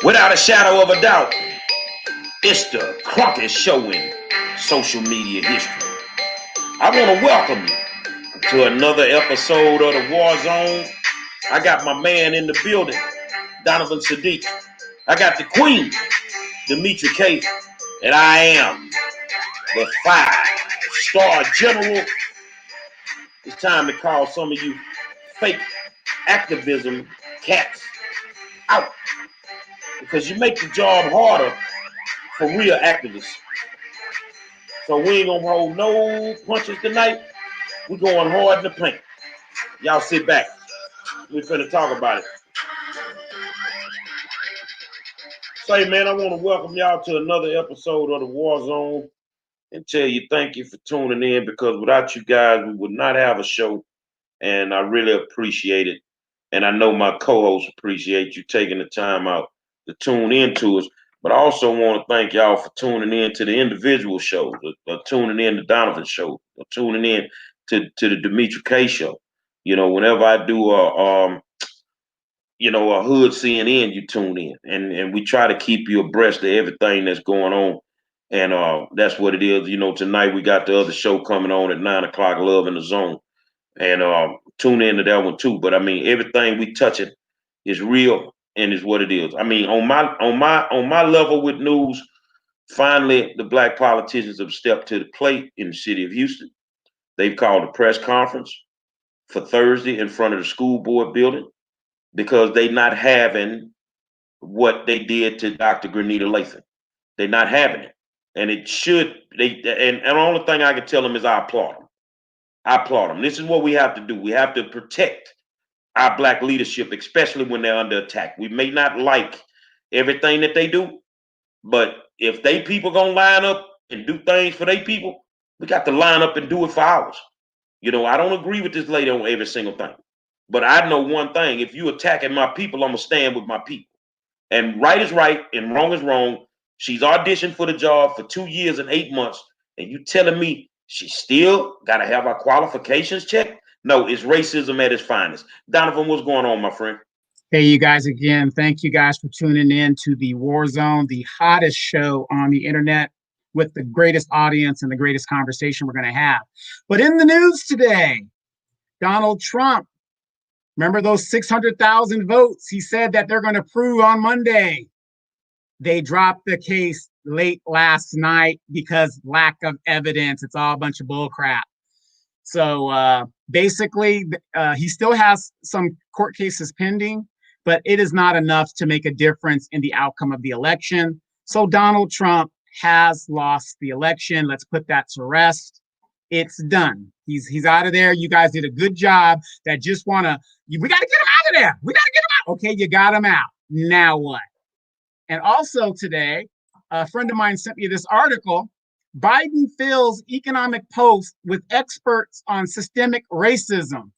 Without a shadow of a doubt, it's the Crockett Show in social media history. I want to welcome you to another episode of the War Zone. I got my man in the building, Donovan Sadiq. I got the Queen, Demetri K, and I am the 5-star general. It's time to call some of you fake activism cats out, because you make the job harder for real activists. So we ain't gonna hold no punches tonight. We going hard in the paint. Y'all sit back. We finna talk about it. Say, man, I want to welcome y'all to another episode of the War Zone and tell you thank you for tuning in, because without you guys, we would not have a show, and I really appreciate it. And I know my co-hosts appreciate you taking the time out to tune in to us. But I also want to thank y'all for tuning in to the individual shows, or tuning in to Donovan's show, or tuning in to the Demetri K show. You know, whenever I do a hood CNN, you tune in, and we try to keep you abreast of everything that's going on. And that's what it is. You know, tonight we got the other show coming on at 9 o'clock, Love in the Zone, and tune in to that one too. But I mean, everything we touch it is real and is what it is. I mean, on my level with news, finally the black politicians have stepped to the plate in the city of Houston. They've called a press conference for Thursday in front of the school board building, because they're not having what they did to Dr. Grenita Lathan. They're not having it. And it should, and the only thing I can tell them is I applaud them. I applaud them. This is what we have to do. We have to protect our black leadership, especially when they're under attack. We may not like everything that they do, but if they people gonna line up and do things for they people, we got to line up and do it for ours. You know, I don't agree with this lady on every single thing, but I know one thing: if you attacking my people, I'm gonna stand with my people. And right is right and wrong is wrong. She's auditioned for the job for 2 years and 8 months, and you telling me she still got to have her qualifications checked? No, it's racism at its finest. Donovan, what's going on, my friend? Hey, you guys, again, thank you guys for tuning in to the War Zone, the hottest show on the internet with the greatest audience and the greatest conversation we're going to have. But in the news today, Donald Trump, remember those 600,000 votes he said that they're going to prove on Monday? They dropped the case late last night because lack of evidence. It's all a bunch of bull crap. So basically, he still has some court cases pending, but it is not enough to make a difference in the outcome of the election. So Donald Trump has lost the election. Let's put that to rest. It's done. He's out of there. You guys did a good job. That just we got to get him out of there. We got to get him out. Okay, you got him out. Now what? And also today, a friend of mine sent me this article. Biden fills economic post with experts on systemic racism.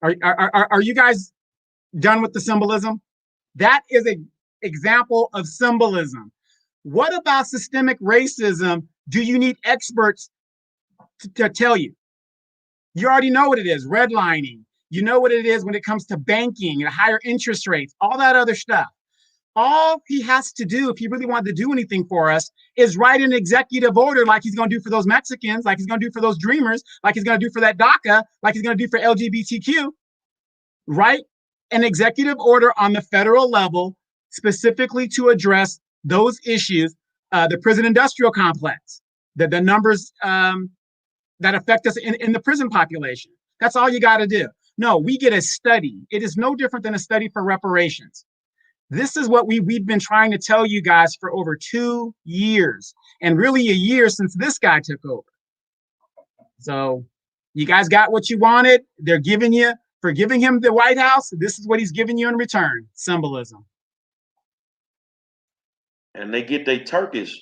Are you guys done with the symbolism? That is an example of symbolism. What about systemic racism do you need experts to tell you? You already know what it is, redlining. You know what it is when it comes to banking and higher interest rates, all that other stuff. All he has to do, if he really wanted to do anything for us, is write an executive order like he's going to do for those Mexicans, like he's going to do for those Dreamers, like he's going to do for that DACA, like he's going to do for LGBTQ. Write an executive order on the federal level specifically to address those issues, the prison industrial complex, the numbers that affect us in the prison population. That's all you got to do. No, we get a study. It is no different than a study for reparations. This is what we've been trying to tell you guys for over 2 years, and really a year since this guy took over. So you guys got what you wanted. They're giving you, for giving him the White House, this is what he's giving you in return: symbolism. And they get their turkeys.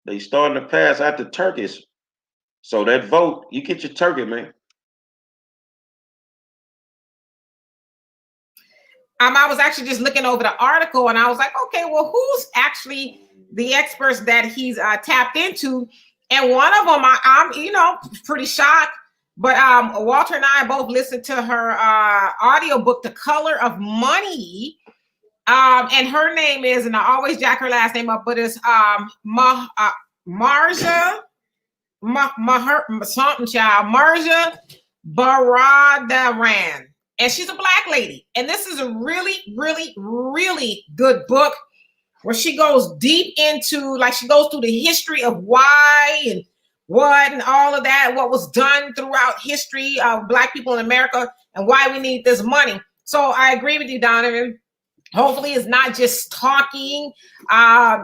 They starting to pass out the turkeys. So that vote, you get your turkey, man. I was actually just looking over the article, and I was like, okay, well, who's actually the experts that he's tapped into? And one of them, I'm pretty shocked But Walter and I both listened to her audio book, The Color of Money. And her name is, and I always jack her last name up, but it's Marja something child, Marja Baradaran. And she's a Black lady. And this is a really, really, really good book where she goes deep into, like, she goes through the history of why and what and all of that, what was done throughout history of Black people in America and why we need this money. So I agree with you, Donovan. Hopefully it's not just talking.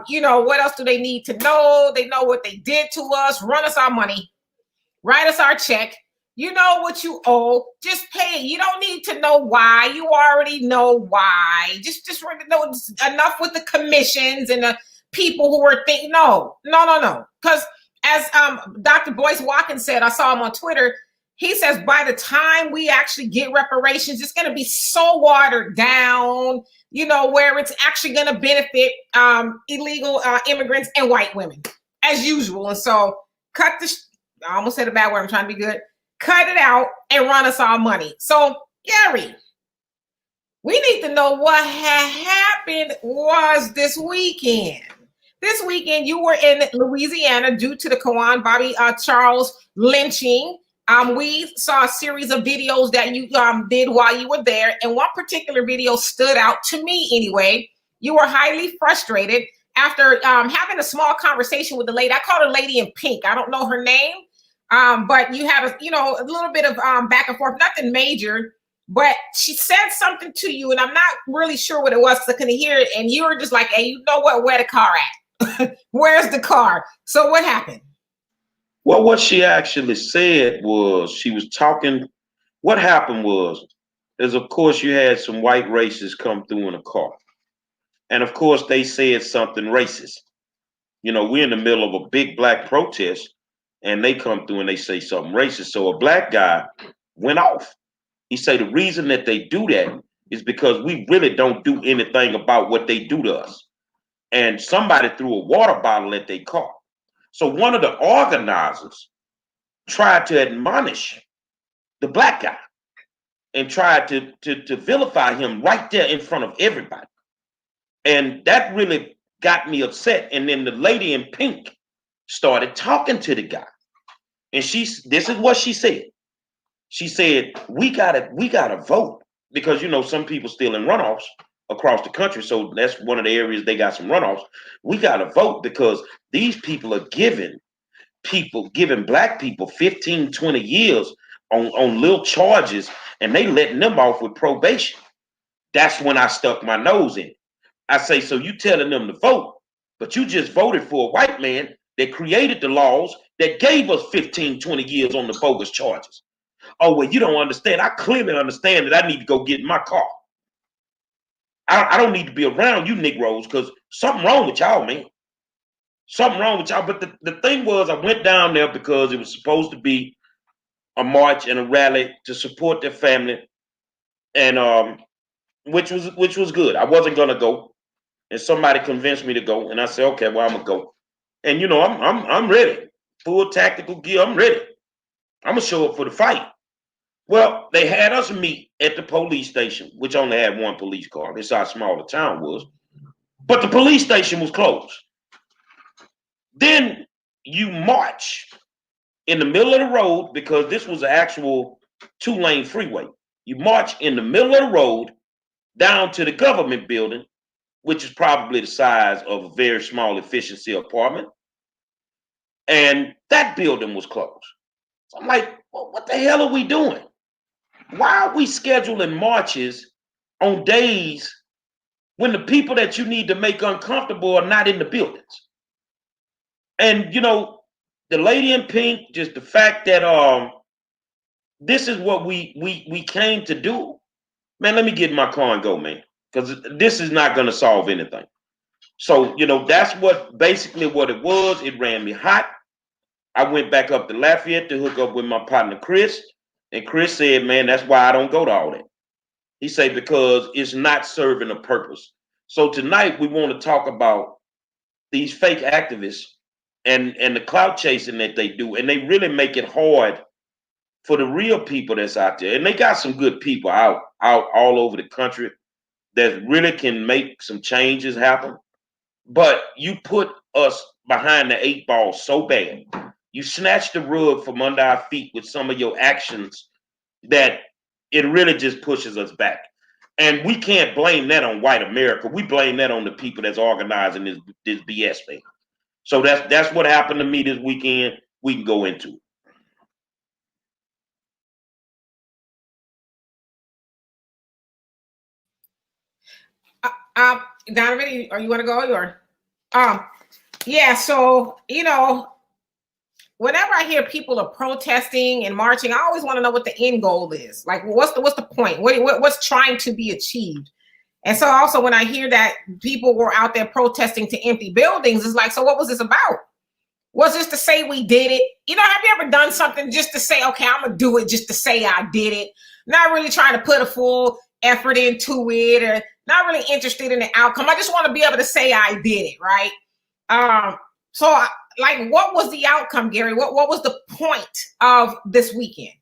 You know, what else do they need to know? They know what they did to us. Run us our money. Write us our check. You know what you owe. Just pay it. You don't need to know why. You already know why. Just know enough with the commissions and the people who are thinking, no. Because as Dr. Boyce Watkins said, I saw him on Twitter, he says by the time we actually get reparations, it's going to be so watered down, you know, where it's actually going to benefit illegal immigrants and white women, as usual. And so I almost said a bad word. I'm trying to be good. Cut it out and run us our money. So, Gary, we need to know what had happened was this weekend. This weekend, you were in Louisiana due to the Kawan Bobby Charles lynching. We saw a series of videos that you did while you were there. And one particular video stood out to me anyway. You were highly frustrated after having a small conversation with the lady. I call her Lady in Pink. I don't know her name. But you had a little bit of back and forth, nothing major, but she said something to you, and I'm not really sure what it was because I couldn't hear it. And you were just like, hey, you know what? Where the car at? Where's the car? So what happened? Well, what she actually said was she was talking. What happened is, of course, you had some white racists come through in a car. And of course, they said something racist. You know, we're in the middle of a big Black protest, and they come through and they say something racist. So a Black guy went off. He said the reason that they do that is because we really don't do anything about what they do to us. And somebody threw a water bottle at their car. So one of the organizers tried to admonish the Black guy and tried to vilify him right there in front of everybody. And that really got me upset. And then the Lady in Pink started talking to the guy. And this is what she said. She said, we gotta vote because, you know, some people still in runoffs across the country. So that's one of the areas they got some runoffs. We gotta vote because these people are giving Black people 15, 20 years on little charges, and they letting them off with probation. That's when I stuck my nose in it. I say, so you telling them to vote, but you just voted for a white man that created the laws that gave us 15, 20 years on the bogus charges. Oh, well, you don't understand. I clearly understand that I need to go get in my car. I don't need to be around you Negroes because something wrong with y'all, man. Something wrong with y'all. But the thing was, I went down there because it was supposed to be a march and a rally to support their family, and which was good. I wasn't gonna go, and somebody convinced me to go, and I said, okay, well, I'm gonna go. And you know, I'm ready, full tactical gear. I'm ready. I'm gonna show up for the fight. Well, they had us meet at the police station, which only had one police car. That's how small the town was. But the police station was closed. Then you march in the middle of the road because this was an actual 2-lane freeway. You march in the middle of the road down to the government building, which is probably the size of a very small efficiency apartment. And that building was closed. So I'm like, well, what the hell are we doing? Why are we scheduling marches on days when the people that you need to make uncomfortable are not in the buildings? And you know, the Lady in Pink, just the fact that this is what we came to do. Man, let me get in my car and go, man, because this is not going to solve anything. So, you know, that's basically what it was. It ran me hot. I went back up to Lafayette to hook up with my partner, Chris. And Chris said, man, that's why I don't go to all that. He said, because it's not serving a purpose. So tonight we want to talk about these fake activists and the clout chasing that they do. And they really make it hard for the real people that's out there, and they got some good people out all over the country that really can make some changes happen. But you put us behind the 8 ball so bad. You snatched the rug from under our feet with some of your actions that it really just pushes us back. And we can't blame that on white America. We blame that on the people that's organizing this BS thing. So that's what happened to me this weekend. We can go into it. Donovan, or you want to go? Or yeah. So whenever I hear people are protesting and marching, I always want to know what the end goal is. Like, what's the point? What's trying to be achieved? And so also when I hear that people were out there protesting to empty buildings, it's like, so what was this about? Was this to say we did it? Have you ever done something just to say, okay, I'm gonna do it just to say I did it? Not really trying to put a full effort into it, or not really interested in the outcome. I just want to be able to say I did it, right? So like, what was the outcome, Gary? What was the point of this weekend?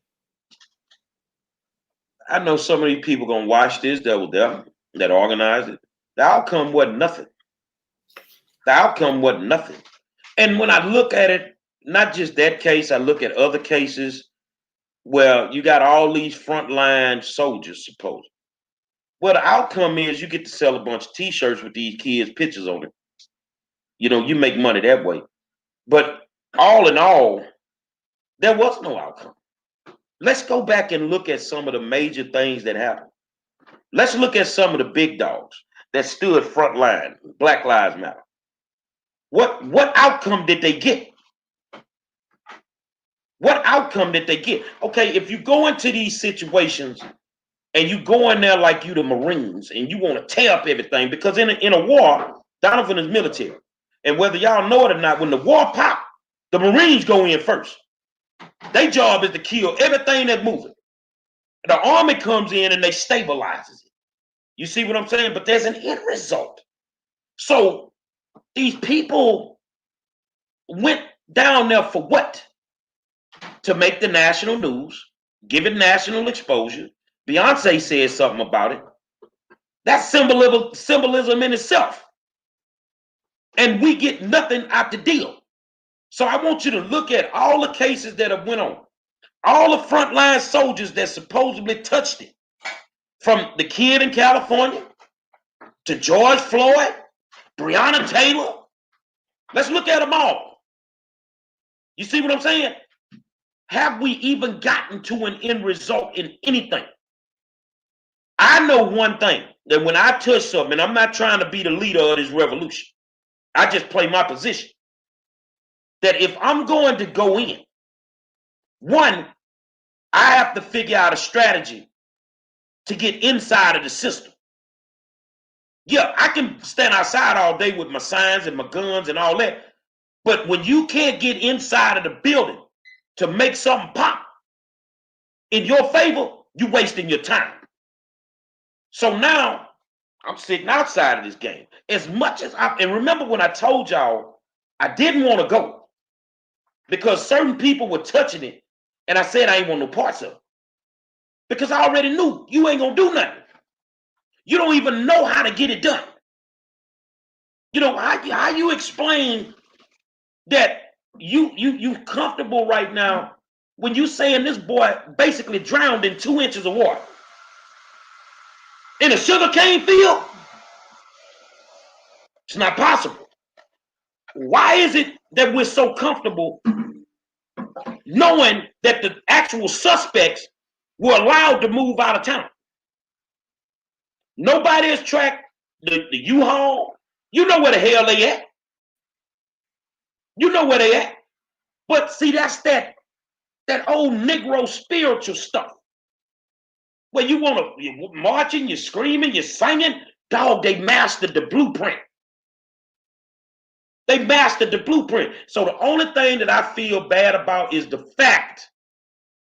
I know some of these people gonna watch this that were there, that organized it. The outcome wasn't nothing. The outcome wasn't nothing. And when I look at it, not just that case, I look at other cases where you got all these frontline soldiers, supposed. Well, the outcome is you get to sell a bunch of T-shirts with these kids' pictures on it. You make money that way. But all in all, there was no outcome. Let's go back and look at some of the major things that happened. Let's look at some of the big dogs that stood frontline, Black Lives Matter. What outcome did they get? What outcome did they get? Okay, if you go into these situations and you go in there like you the Marines and you want to tear up everything, because in a war, Donovan is military. And whether y'all know it or not, when the war pop, the Marines go in first. Their job is to kill everything that's moving. The army comes in and they stabilizes it. You see what I'm saying? But there's an end result. So these people went down there for what? To make the national news, give it national exposure. Beyonce said something about it. That's symbolism in itself. And we get nothing out the deal. So I want you to look at all the cases that have went on. All the frontline soldiers that supposedly touched it. From the kid in California to George Floyd, Breonna Taylor. Let's look at them all. You see what I'm saying? Have we even gotten to an end result in anything? I know one thing, that when I touch something, and I'm not trying to be the leader of this revolution, I just play my position. That if I'm going to go in, one, I have to figure out a strategy to get inside of the system. Yeah, I can stand outside all day with my signs and my guns and all that. But when you can't get inside of the building to make something pop in your favor, you're wasting your time. So now I'm sitting outside of this game. As much as and remember when I told y'all I didn't want to go because certain people were touching it, and I said I ain't want no parts of it. Because I already knew you ain't gonna do nothing. You don't even know how to get it done. How you explain that you comfortable right now when you saying this boy basically drowned in 2 inches of water in a sugarcane field? It's not possible. Why is it that we're so comfortable knowing that the actual suspects were allowed to move out of town? Nobody has tracked the U-Haul. You know where the hell they at. You know where they at. But see, that's that old Negro spiritual stuff. Where you want to, you're marching, you're screaming, you're singing. Dog, they mastered the blueprint. They mastered the blueprint. So the only thing that I feel bad about is the fact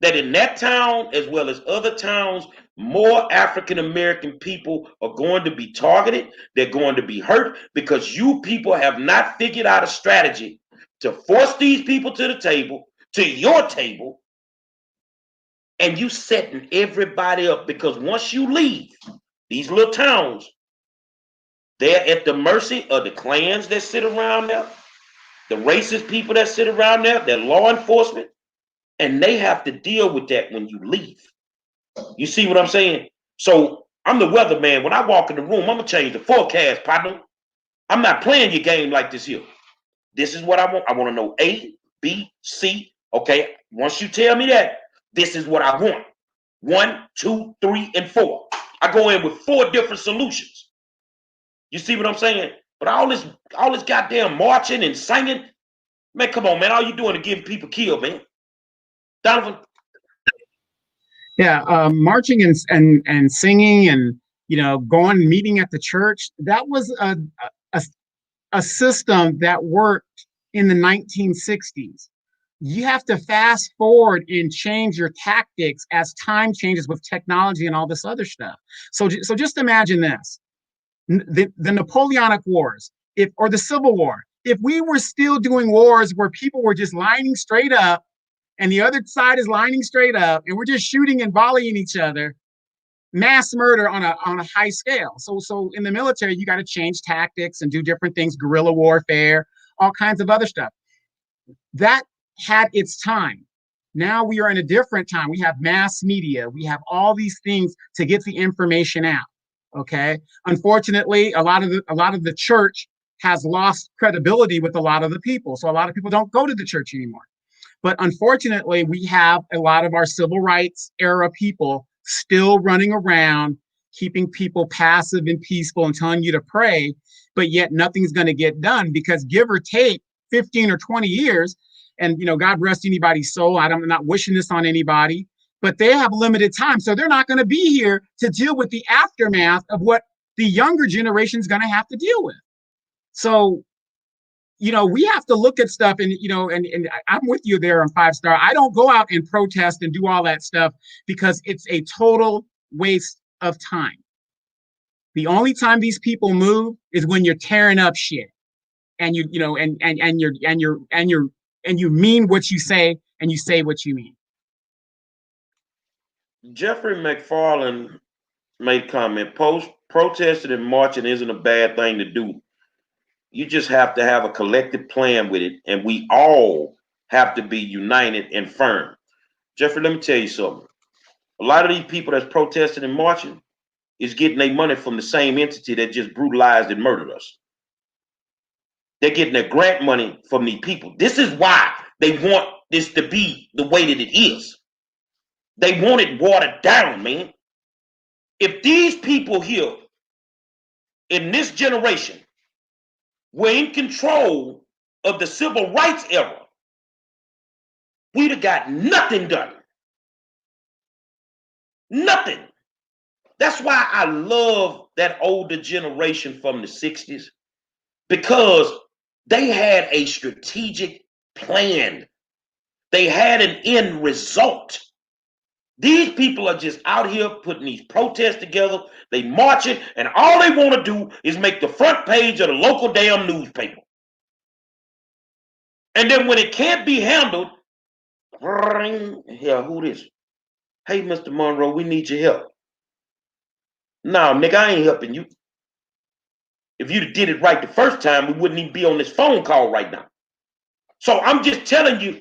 that in that town, as well as other towns, more African-American people are going to be targeted. They're going to be hurt because you people have not figured out a strategy to force these people to the table, to your table, and you setting everybody up, because once you leave these little towns, they're at the mercy of the clans that sit around there, the racist people that sit around there, their law enforcement, and they have to deal with that when you leave. You see what I'm saying? So I'm the weatherman. When I walk in the room, I'm gonna change the forecast, partner. I'm not playing your game like this here. This is what I want. I want to know A, B, C. Okay. Once you tell me that, this is what I want. 1, 2, 3, and 4. I go in with 4 different solutions. You see what I'm saying? But all this goddamn marching and singing, man, come on, man. All you doing is getting people killed, man. Donovan. Yeah, marching and singing and going meeting at the church. That was a system that worked in the 1960s. You have to fast forward and change your tactics as time changes with technology and all this other stuff. So just imagine this: the Napoleonic Wars, or the Civil War. If we were still doing wars where people were just lining straight up, and the other side is lining straight up, and we're just shooting and volleying each other, mass murder on a high scale. So in the military, you got to change tactics and do different things, guerrilla warfare, all kinds of other stuff. That had its time. Now we are in a different time. We have mass media. We have all these things to get the information out. Okay. Unfortunately, a lot of the church has lost credibility with a lot of the people. So a lot of people don't go to the church anymore. But unfortunately, we have a lot of our civil rights era people still running around, keeping people passive and peaceful and telling you to pray, but yet nothing's going to get done, because give or take 15 or 20 years, and God rest anybody's soul, I'm not wishing this on anybody, but they have limited time. So they're not going to be here to deal with the aftermath of what the younger generation is going to have to deal with. So we have to look at stuff, and and I'm with you there on 5 Star. I don't go out and protest and do all that stuff because it's a total waste of time. The only time these people move is when you're tearing up shit, and you mean what you say, and you say what you mean. Jeffrey McFarland made comment: protesting and marching isn't a bad thing to do. You just have to have a collective plan with it, and we all have to be united and firm. Jeffrey, let me tell you something. A lot of these people that's protesting and marching is getting their money from the same entity that just brutalized and murdered us. They're getting their grant money from these people. This is why they want this to be the way that it is. They want it watered down, man. If these people here in this generation were in control of the civil rights era, we'd have got nothing done. Nothing. That's why I love that older generation from the 60s, because they had a strategic plan. They had an end result. These people are just out here putting these protests together. They marching, and all they want to do is make the front page of the local damn newspaper. And then when it can't be handled, here, who this? Hey, Mr. Monroe, we need your help. No, nigga, I ain't helping you. If you did it right the first time, we wouldn't even be on this phone call right now. So I'm just telling you,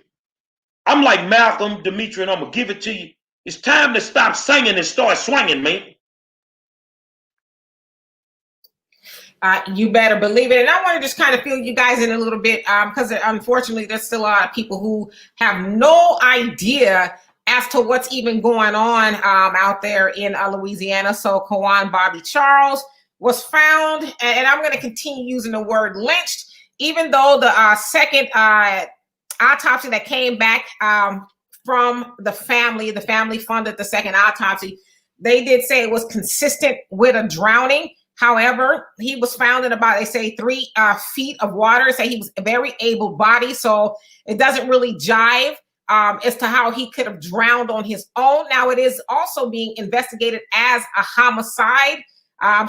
I'm like Malcolm, Dimitri, and I'm going to give it to you. It's time to stop singing and start swinging, man. You better believe it. And I want to just kind of fill you guys in a little bit, because unfortunately, there's still a lot of people who have no idea as to what's even going on out there in Louisiana. So Kawan Bobby Charles was found, and I'm going to continue using the word lynched, even though the second autopsy that came back from the family funded the second autopsy. They did say it was consistent with a drowning. However, he was found in about, they say, 3 feet of water. Say he was a very able-bodied, so it doesn't really jive as to how he could have drowned on his own. Now, it is also being investigated as a homicide.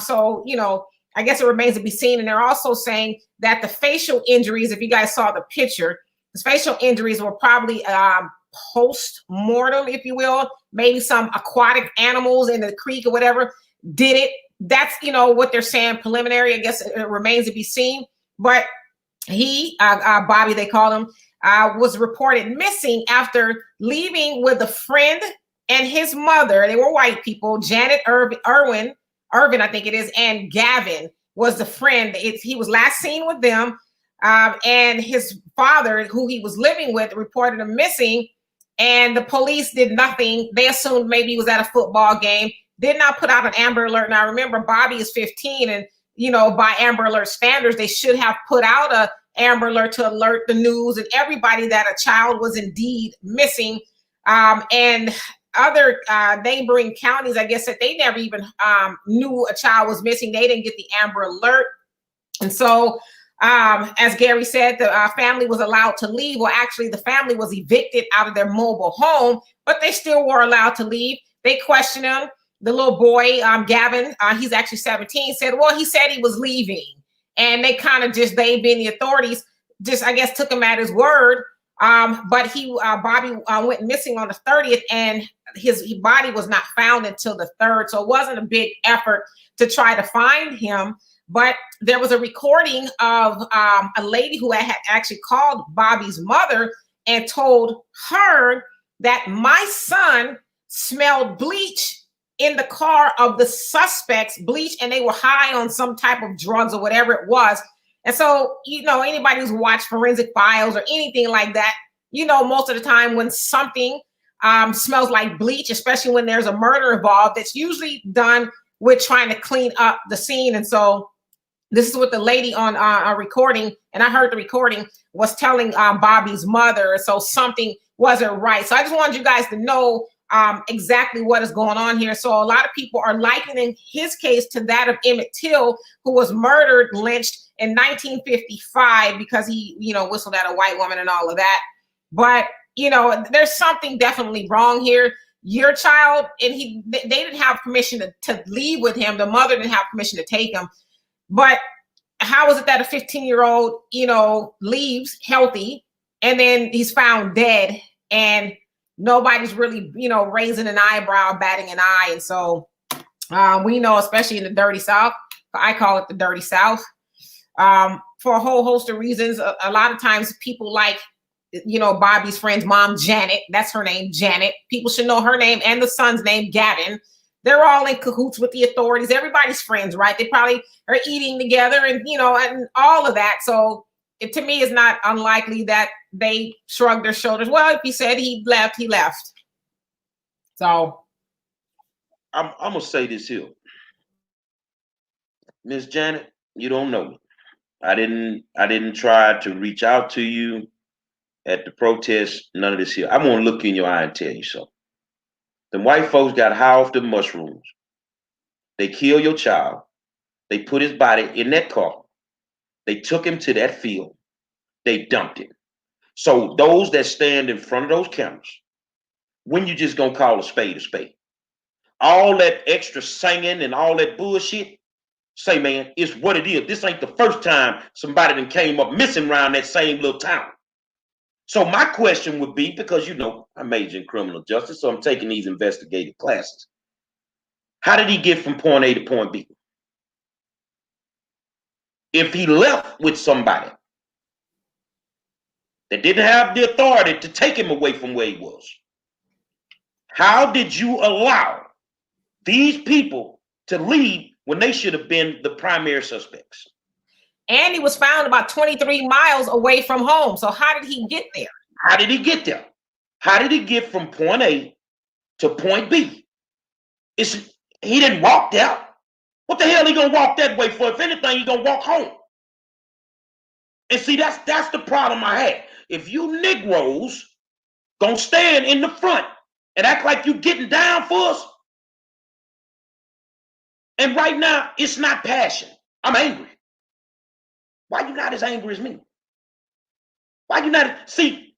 So, I guess it remains to be seen. And they're also saying that the facial injuries, if you guys saw the picture, the facial injuries were probably post-mortem, if you will. Maybe some aquatic animals in the creek or whatever did it. That's, what they're saying preliminary. I guess it remains to be seen. But he, Bobby, they call him, was reported missing after leaving with a friend and his mother. They were white people, Janet Irvin, I think it is, and Gavin was the friend. He was last seen with them. And his father, who he was living with, reported him missing. And the police did nothing. They assumed maybe he was at a football game. Did not put out an Amber Alert. Now, remember, Bobby is 15, and by Amber Alert standards, they should have put out a Amber Alert to alert the news and everybody that a child was indeed missing. And other neighboring counties, I guess, that they never even knew a child was missing. They didn't get the Amber Alert. And so, as Gary said, the family was allowed to leave. Well, actually, the family was evicted out of their mobile home, but they still were allowed to leave. They questioned him. The little boy, Gavin, he's actually 17, said, well, he said he was leaving. And they kind of they being the authorities, I guess, took him at his word. But Bobby went missing on the 30th, and his body was not found until the 3rd. So it wasn't a big effort to try to find him. But there was a recording of a lady who had actually called Bobby's mother and told her that my son smelled bleach in the car of the suspects, bleach, and they were high on some type of drugs or whatever it was. And so, anybody who's watched Forensic Files or anything like that, most of the time when something smells like bleach, especially when there's a murder involved, it's usually done with trying to clean up the scene. And so this is what the lady on a recording, and I heard the recording, was telling Bobby's mother. So something wasn't right. So I just wanted you guys to know exactly what is going on here. So a lot of people are likening his case to that of Emmett Till, who was murdered, lynched in 1955 because he, whistled at a white woman and all of that. But, there's something definitely wrong here. Your child, and they didn't have permission to leave with him. The mother didn't have permission to take him. But how is it that a 15-year-old, leaves healthy and then he's found dead and nobody's really, raising an eyebrow, batting an eye? And so we know, especially in the dirty South, I call it the dirty South, for a whole host of reasons. A lot of times people like, Bobby's friend's mom, Janet, that's her name, Janet. People should know her name and the son's name, Gavin. They're all in cahoots with the authorities. Everybody's friends, right? They probably are eating together and, and all of that. So it, to me, is not unlikely that they shrugged their shoulders. Well, if he said he left, he left. So I'm going to say this here. Miss Janet, you don't know me. I didn't try to reach out to you at the protest, none of this here. I'm going to look in your eye and tell you something. The white folks got high off the mushrooms. They killed your child. They put his body in that car. They took him to that field. They dumped him. So those that stand in front of those cameras, when you just going to call a spade a spade? All that extra singing and all that bullshit, say, man, it's what it is. This ain't the first time somebody that came up missing around that same little town. So my question would be, because I major in criminal justice, so I'm taking these investigative classes. How did he get from point A to point B? If he left with somebody that didn't have the authority to take him away from where he was, how did you allow these people to leave when they should have been the primary suspects? And he was found about 23 miles away from home. So how did he get there? How did he get there? How did he get from point A to point B? He didn't walk there. What the hell he gonna walk that way for? If anything, he gonna walk home. And see, that's the problem I had. If you Negroes gonna stand in the front and act like you getting down for us, and right now it's not passion. I'm angry. Why you not as angry as me? Why you not? See,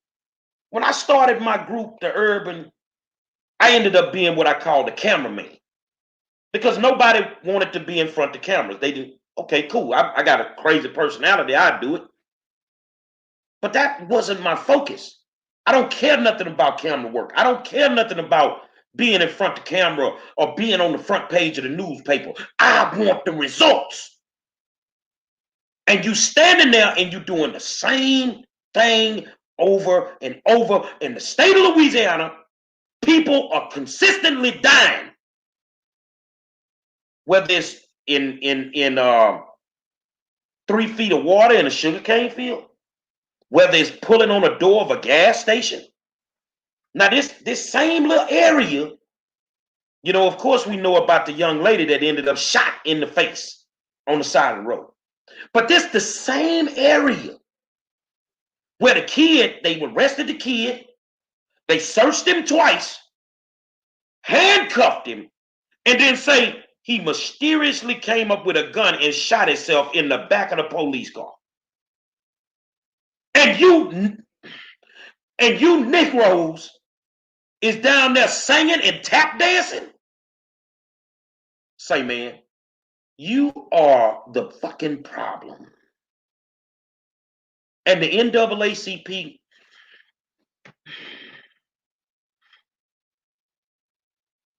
when I started my group, the Urban, I ended up being what I call the cameraman. Because nobody wanted to be in front of the cameras. They did, okay, cool. I got a crazy personality. I'd do it. But that wasn't my focus. I don't care nothing about camera work. I don't care nothing about being in front of the camera or being on the front page of the newspaper. I want the results. And you standing there and you doing the same thing over and over. In the state of Louisiana, people are consistently dying. Whether it's in 3 feet of water in a sugarcane field, whether it's pulling on a door of a gas station. Now, this same little area, you know, of course, we know about the young lady that ended up shot in the face on the side of the road. But this the same area where the kid, they arrested the kid, they searched him twice, handcuffed him, and then say he mysteriously came up with a gun and shot himself in the back of the police car. And you Negroes is down there singing and tap dancing. Say, man, you are the fucking problem. And the NAACP,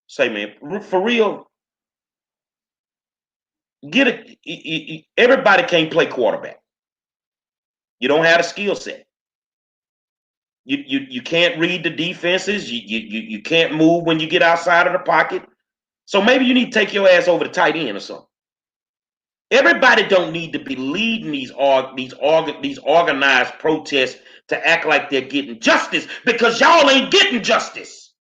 say, man, for real, everybody can't play quarterback. You don't have a skill set. You can't read the defenses. You can't move when you get outside of the pocket. So maybe you need to take your ass over to tight end or something. Everybody don't need to be leading these organized protests to act like they're getting justice, because y'all ain't getting justice.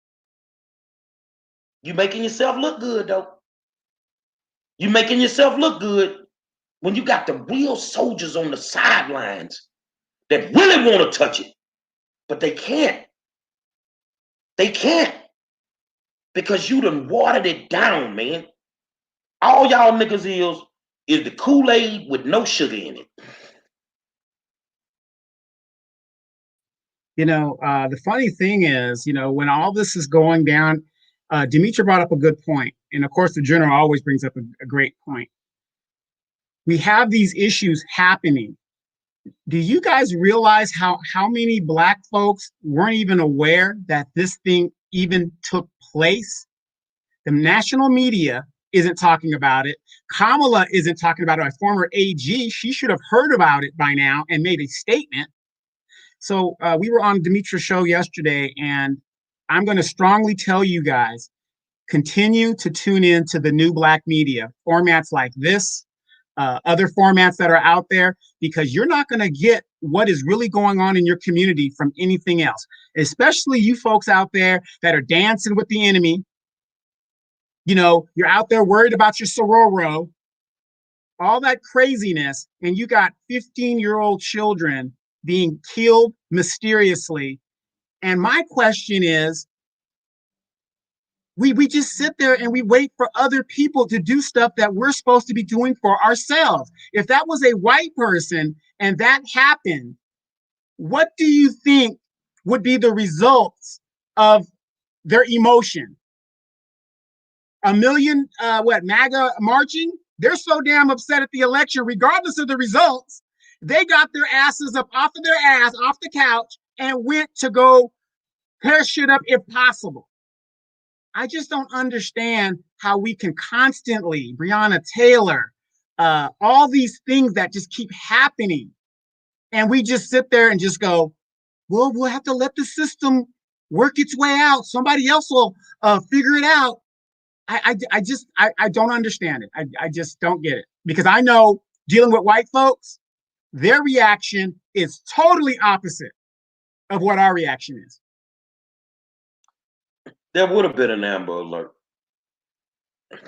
You making yourself look good, though. You making yourself look good when you got the real soldiers on the sidelines that really want to touch it, but they can't. They can't, because you done watered it down, man. All y'all niggas is the Kool-Aid with no sugar in it. You know, the funny thing is, you know, when all this is going down, Demetra brought up a good point. And of course, the general always brings up a great point. We have these issues happening. Do you guys realize how many Black folks weren't even aware that this thing even took place? The national media isn't talking about it. Kamala isn't talking about it. A former AG, she should have heard about it by now and made a statement. So we were on Demetra's show yesterday, and I'm going to strongly tell you guys, continue to tune in to the new Black media, formats like this, other formats that are out there, because you're not going to get what is really going on in your community from anything else, especially you folks out there that are dancing with the enemy. You know, you're out there worried about your sororo, all that craziness, and you got 15-year-old children being killed mysteriously. And my question is, we just sit there and we wait for other people to do stuff that we're supposed to be doing for ourselves. If that was a white person and that happened, what do you think would be the results of their emotion? A million, MAGA marching? They're so damn upset at the election, regardless of the results. They got their asses up off of their ass, off the couch, and went to go tear shit up if possible. I just don't understand how we can constantly, Breonna Taylor, all these things that just keep happening. And we just sit there and just go, well, we'll have to let the system work its way out. Somebody else will figure it out. I don't understand it. I just don't get it. Because I know dealing with white folks, their reaction is totally opposite of what our reaction is. There would have been an Amber Alert.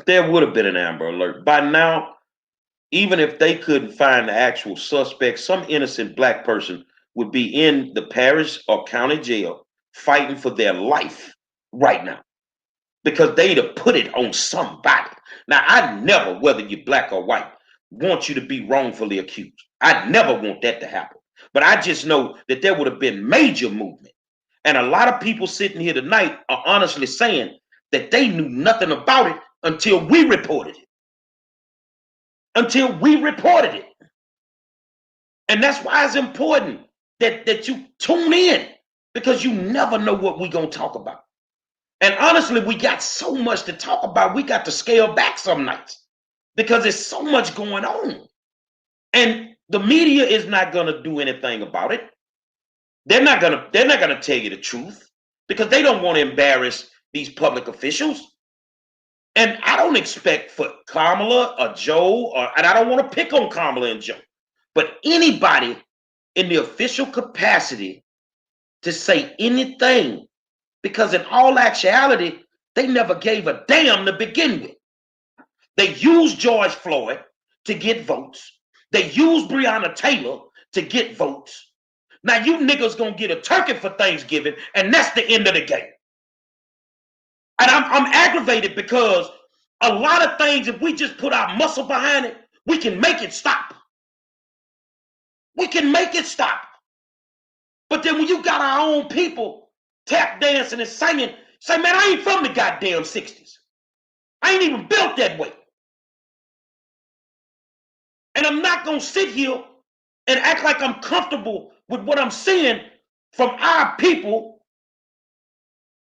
There would have been an Amber Alert. By now, even if they couldn't find the actual suspect, some innocent Black person would be in the parish or county jail fighting for their life right now, because they'd have put it on somebody. Now, I never, whether you're Black or white, want you to be wrongfully accused. I'd never want that to happen. But I just know that there would have been major movement. And a lot of people sitting here tonight are honestly saying that they knew nothing about it until we reported it. Until we reported it. And that's why it's important that you tune in. because you never know what we're going to talk about. And honestly, we got so much to talk about. We got to scale back some nights because there's so much going on. And the media is not going to do anything about it. They're not going to tell you the truth because they don't want to embarrass these public officials. And I don't expect for Kamala or Joe, and I don't want to pick on Kamala and Joe, but anybody in the official capacity to say anything, because in all actuality, they never gave a damn to begin with. They used George Floyd to get votes. They used Breonna Taylor to get votes. Now you niggas gonna get a turkey for Thanksgiving, and that's the end of the game. And I'm aggravated because a lot of things, if we just put our muscle behind it, we can make it stop. We can make it stop. But then when you got our own people tap dancing and singing, say, man, I ain't from the goddamn 60s. I ain't even built that way. And I'm not going to sit here and act like I'm comfortable with what I'm seeing from our people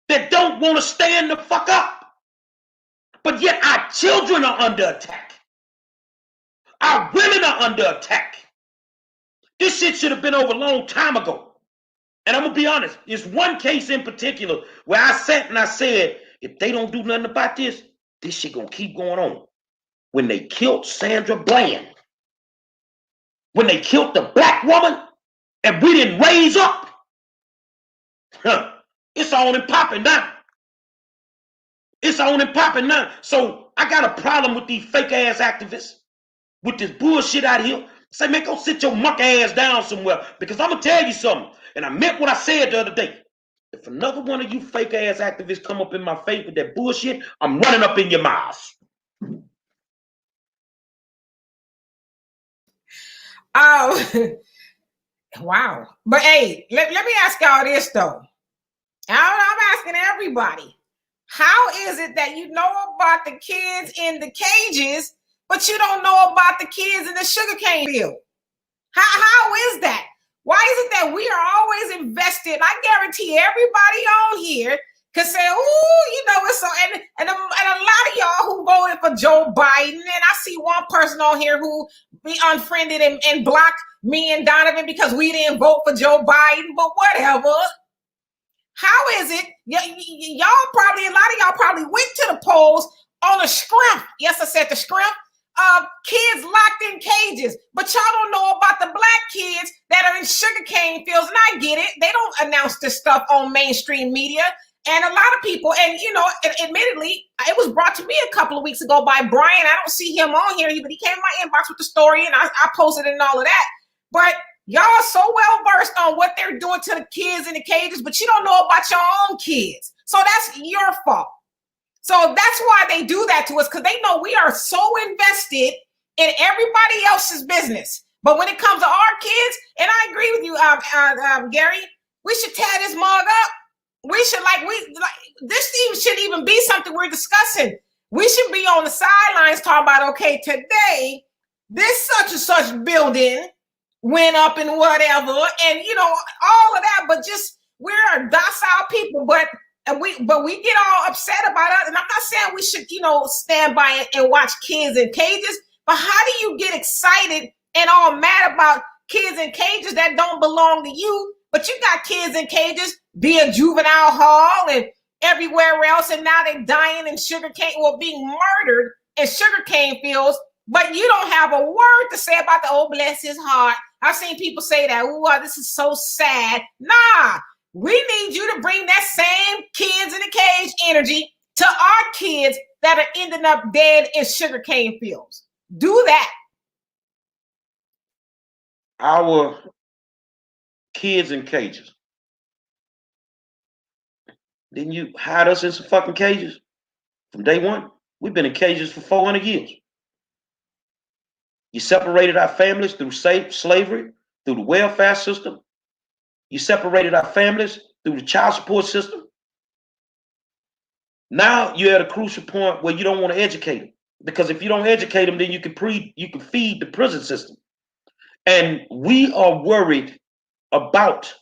that don't want to stand the fuck up. But yet our children are under attack. Our women are under attack. This shit should have been over a long time ago. And I'm going to be honest, there's one case in particular where I sat and I said, if they don't do nothing about this, this shit going to keep going on. When they killed Sandra Bland, when they killed the black woman and we didn't raise up, it's on and popping now. It's on and popping now. So I got a problem with these fake ass activists, with this bullshit out here. Say, man, go sit your muck ass down somewhere, because I'm going to tell you something. And I meant what I said the other day. If another one of you fake ass activists come up in my face with that bullshit, I'm running up in your mouth. Oh, wow. But hey, let me ask y'all this though. I'm asking everybody. How is it that you know about the kids in the cages, but you don't know about the kids in the sugarcane field? How is that? Why is it that we are always invested? I guarantee everybody on here can say, "Ooh, you know, it's so." And a lot of y'all who voted for Joe Biden, and I see one person on here who be unfriended and blocked me and Donovan because we didn't vote for Joe Biden. But whatever. How is it? Y'all probably, a lot of y'all probably went to the polls on a scrimp. Yes, I said the scrimp. Kids locked in cages, but y'all don't know about the black kids that are in sugarcane fields. And I get it. They don't announce this stuff on mainstream media. And a lot of people, and you know, admittedly, it was brought to me a couple of weeks ago by Brian. I don't see him on here, but he came in my inbox with the story, and I posted it and all of that. But y'all are so well versed on what they're doing to the kids in the cages, but you don't know about your own kids. So that's your fault. So that's why they do that to us, because they know we are so invested in everybody else's business. But when it comes to our kids, and I agree with you, Gary, we should tear this mug up. We should this shouldn't even be something we're discussing. We should be on the sidelines talking about, okay, today this such and such building went up and whatever, and you know, all of that. But just, we're docile people, but we get all upset about it. And I'm not saying we should, you know, stand by it and watch kids in cages, but how do you get excited and all mad about kids in cages that don't belong to you? But you got kids in cages, be a juvenile hall and everywhere else, and now they're dying in sugarcane, or being murdered in sugarcane fields, but you don't have a word to say about the, oh, bless his heart. I've seen people say that, oh, this is so sad. Nah, we need you to bring that same kids in the cage energy to our kids that are ending up dead in sugarcane fields. Do that. Our kids in cages. Didn't you hide us in some fucking cages from day one? We've been in cages for 400 years. You separated our families through slavery, through the welfare system. You separated our families through the child support system. Now you're at a crucial point where you don't want to educate them, because if you don't educate them, then you can feed the prison system. And we are worried about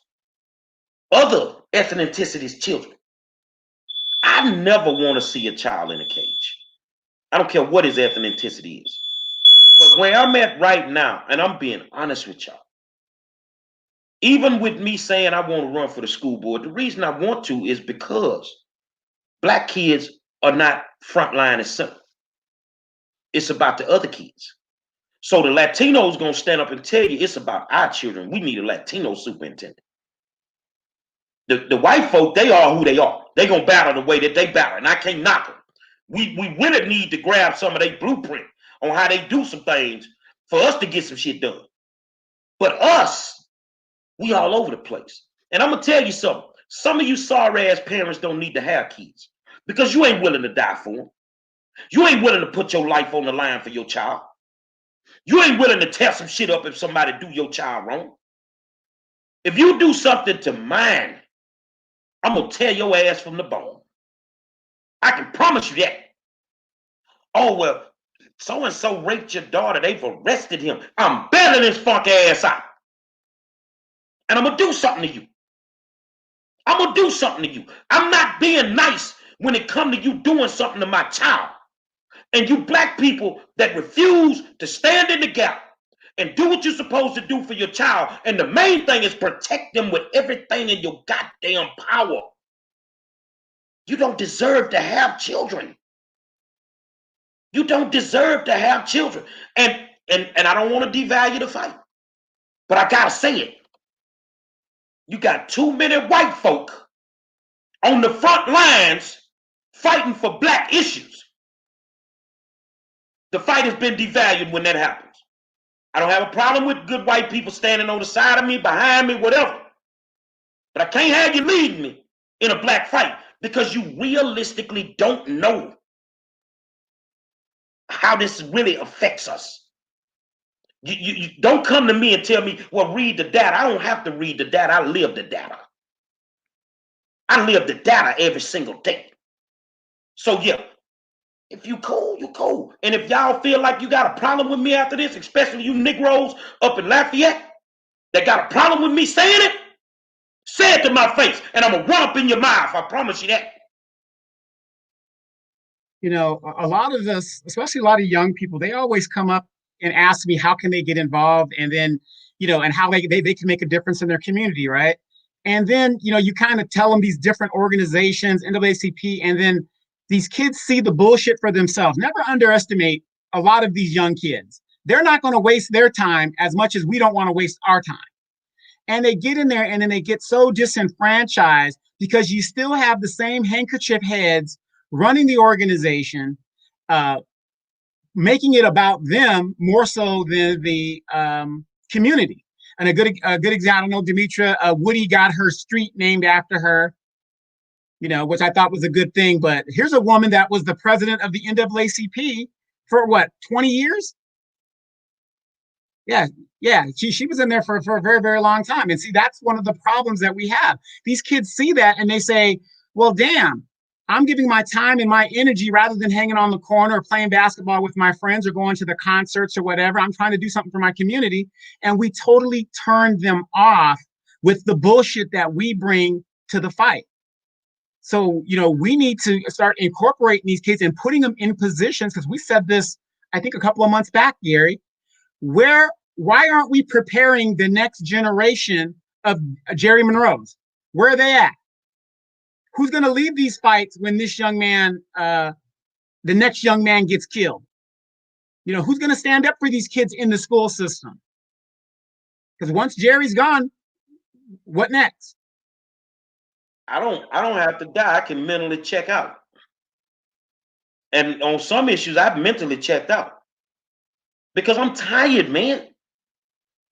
other ethnicity's children. I never want to see a child in a cage. I don't care what his ethnicity is. But where I'm at right now, and I'm being honest with y'all, even with me saying I want to run for the school board, the reason I want to is because black kids are not frontline and center. It's about the other kids. So the Latino is going to stand up and tell you it's about our children. We need a Latino superintendent. The white folk, they are who they are. They're going to battle the way that they battle, and I can't knock them. We really need to grab some of their blueprint on how they do some things for us to get some shit done. But us, we all over the place. And I'm going to tell you something. Some of you sorry-ass parents don't need to have kids because you ain't willing to die for them. You ain't willing to put your life on the line for your child. You ain't willing to tear some shit up if somebody do your child wrong. If you do something to mine, I'm going to tear your ass from the bone. I can promise you that. Oh, well, so-and-so raped your daughter. They've arrested him. I'm bailing his funk ass out. And I'm going to do something to you. I'm going to do something to you. I'm not being nice when it comes to you doing something to my child. And you black people that refuse to stand in the gap and do what you're supposed to do for your child. And the main thing is protect them with everything in your goddamn power. You don't deserve to have children. You don't deserve to have children. And I don't want to devalue the fight, but I gotta say it. You got too many white folk on the front lines fighting for black issues. The fight has been devalued when that happens. I don't have a problem with good white people standing on the side of me, behind me, whatever. But I can't have you leading me in a black fight because you realistically don't know how this really affects us. You don't come to me and tell me, well, read the data. I don't have to read the data. I live the data. I live the data every single day. So, yeah, if you cool, you cool. And if y'all feel like you got a problem with me after this, especially you Negroes up in Lafayette that got a problem with me saying it, say it to my face, and I'm going to run up in your mouth. I promise you that. You know, a lot of us, especially a lot of young people, they always come up and ask me how can they get involved, and then, you know, and how they can make a difference in their community, right? And then, you know, you kind of tell them these different organizations, NAACP, and then these kids see the bullshit for themselves. Never underestimate a lot of these young kids. They're not going to waste their time as much as we don't want to waste our time. And they get in there and then they get so disenfranchised because you still have the same handkerchief heads running the organization, making it about them more so than the community. And a good example, I know Demetra Woody got her street named after her, you know, which I thought was a good thing. But here's a woman that was the president of the NAACP for what, 20 years? Yeah, she was in there for a very, very long time. And see, that's one of the problems that we have. These kids see that and they say, well, damn, I'm giving my time and my energy rather than hanging on the corner or playing basketball with my friends or going to the concerts or whatever. I'm trying to do something for my community. And we totally turn them off with the bullshit that we bring to the fight. So, you know, we need to start incorporating these kids and putting them in positions, because we said this, I think, a couple of months back, Gary, why aren't we preparing the next generation of Jerry Monroes? Where are they at? Who's going to lead these fights when this young man, the next young man gets killed? You know, who's going to stand up for these kids in the school system? Because once Jerry's gone, what next? I don't have to die. I can mentally check out. And on some issues, I've mentally checked out because I'm tired, man.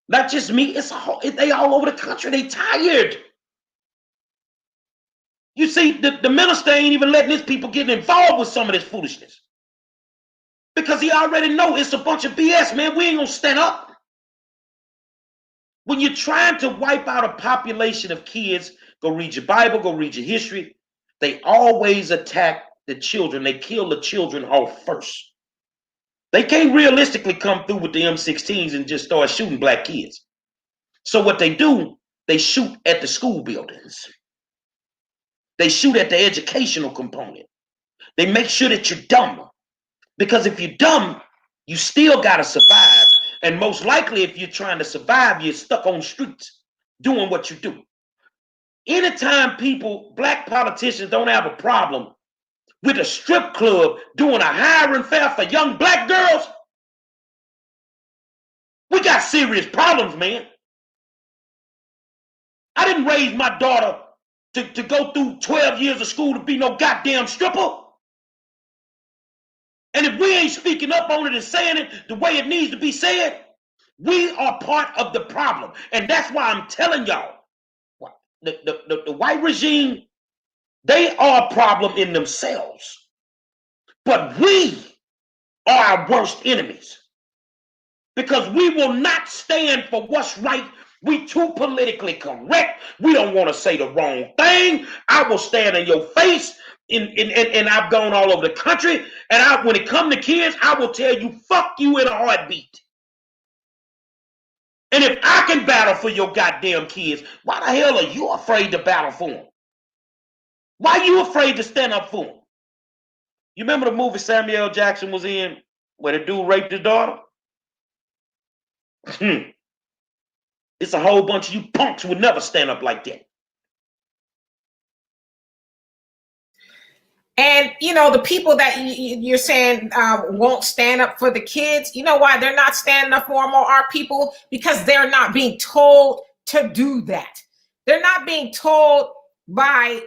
Not just me. They all over the country. They tired. You see, the minister ain't even letting his people get involved with some of this foolishness because he already know it's a bunch of BS, man. We ain't gonna stand up. When you're trying to wipe out a population of kids, go read your Bible, go read your history. They always attack the children. They kill the children off first. They can't realistically come through with the M16s and just start shooting black kids. So what they do, they shoot at the school buildings. They shoot at the educational component. They make sure that you're dumb. Because if you're dumb, you still got to survive. And most likely, if you're trying to survive, you're stuck on streets doing what you do. Anytime black politicians don't have a problem with a strip club doing a hiring fair for young black girls, we got serious problems, man. I didn't raise my daughter to go through 12 years of school to be no goddamn stripper. And if we ain't speaking up on it and saying it the way it needs to be said, we are part of the problem. And that's why I'm telling y'all, the white regime, they are a problem in themselves. But we are our worst enemies. Because we will not stand for what's right. We too politically correct. We don't want to say the wrong thing. I will stand in your face. And I've gone all over the country. And when it comes to kids, I will tell you, fuck you in a heartbeat. And if I can battle for your goddamn kids, why the hell are you afraid to battle for them? Why are you afraid to stand up for them? You remember the movie Samuel L. Jackson was in where the dude raped his daughter? It's a whole bunch of you punks would never stand up like that. And, the people that you're saying won't stand up for the kids, you know why they're not standing up for them or our people? Because they're not being told to do that. They're not being told by,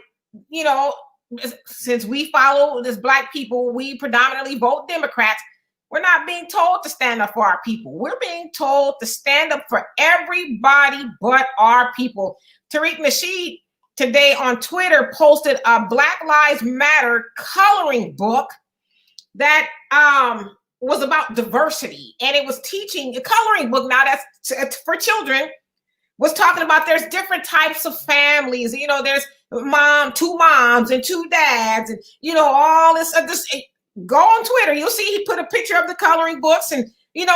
since we follow this black people, we predominantly vote Democrats. We're not being told to stand up for our people. We're being told to stand up for everybody but our people. Tariq Nasheed today on Twitter posted a Black Lives Matter coloring book that was about diversity. And it was teaching a coloring book. Now that's for children, was talking about there's different types of families. There's two moms and two dads and, all this. Go on Twitter. You'll see he put a picture of the coloring books and,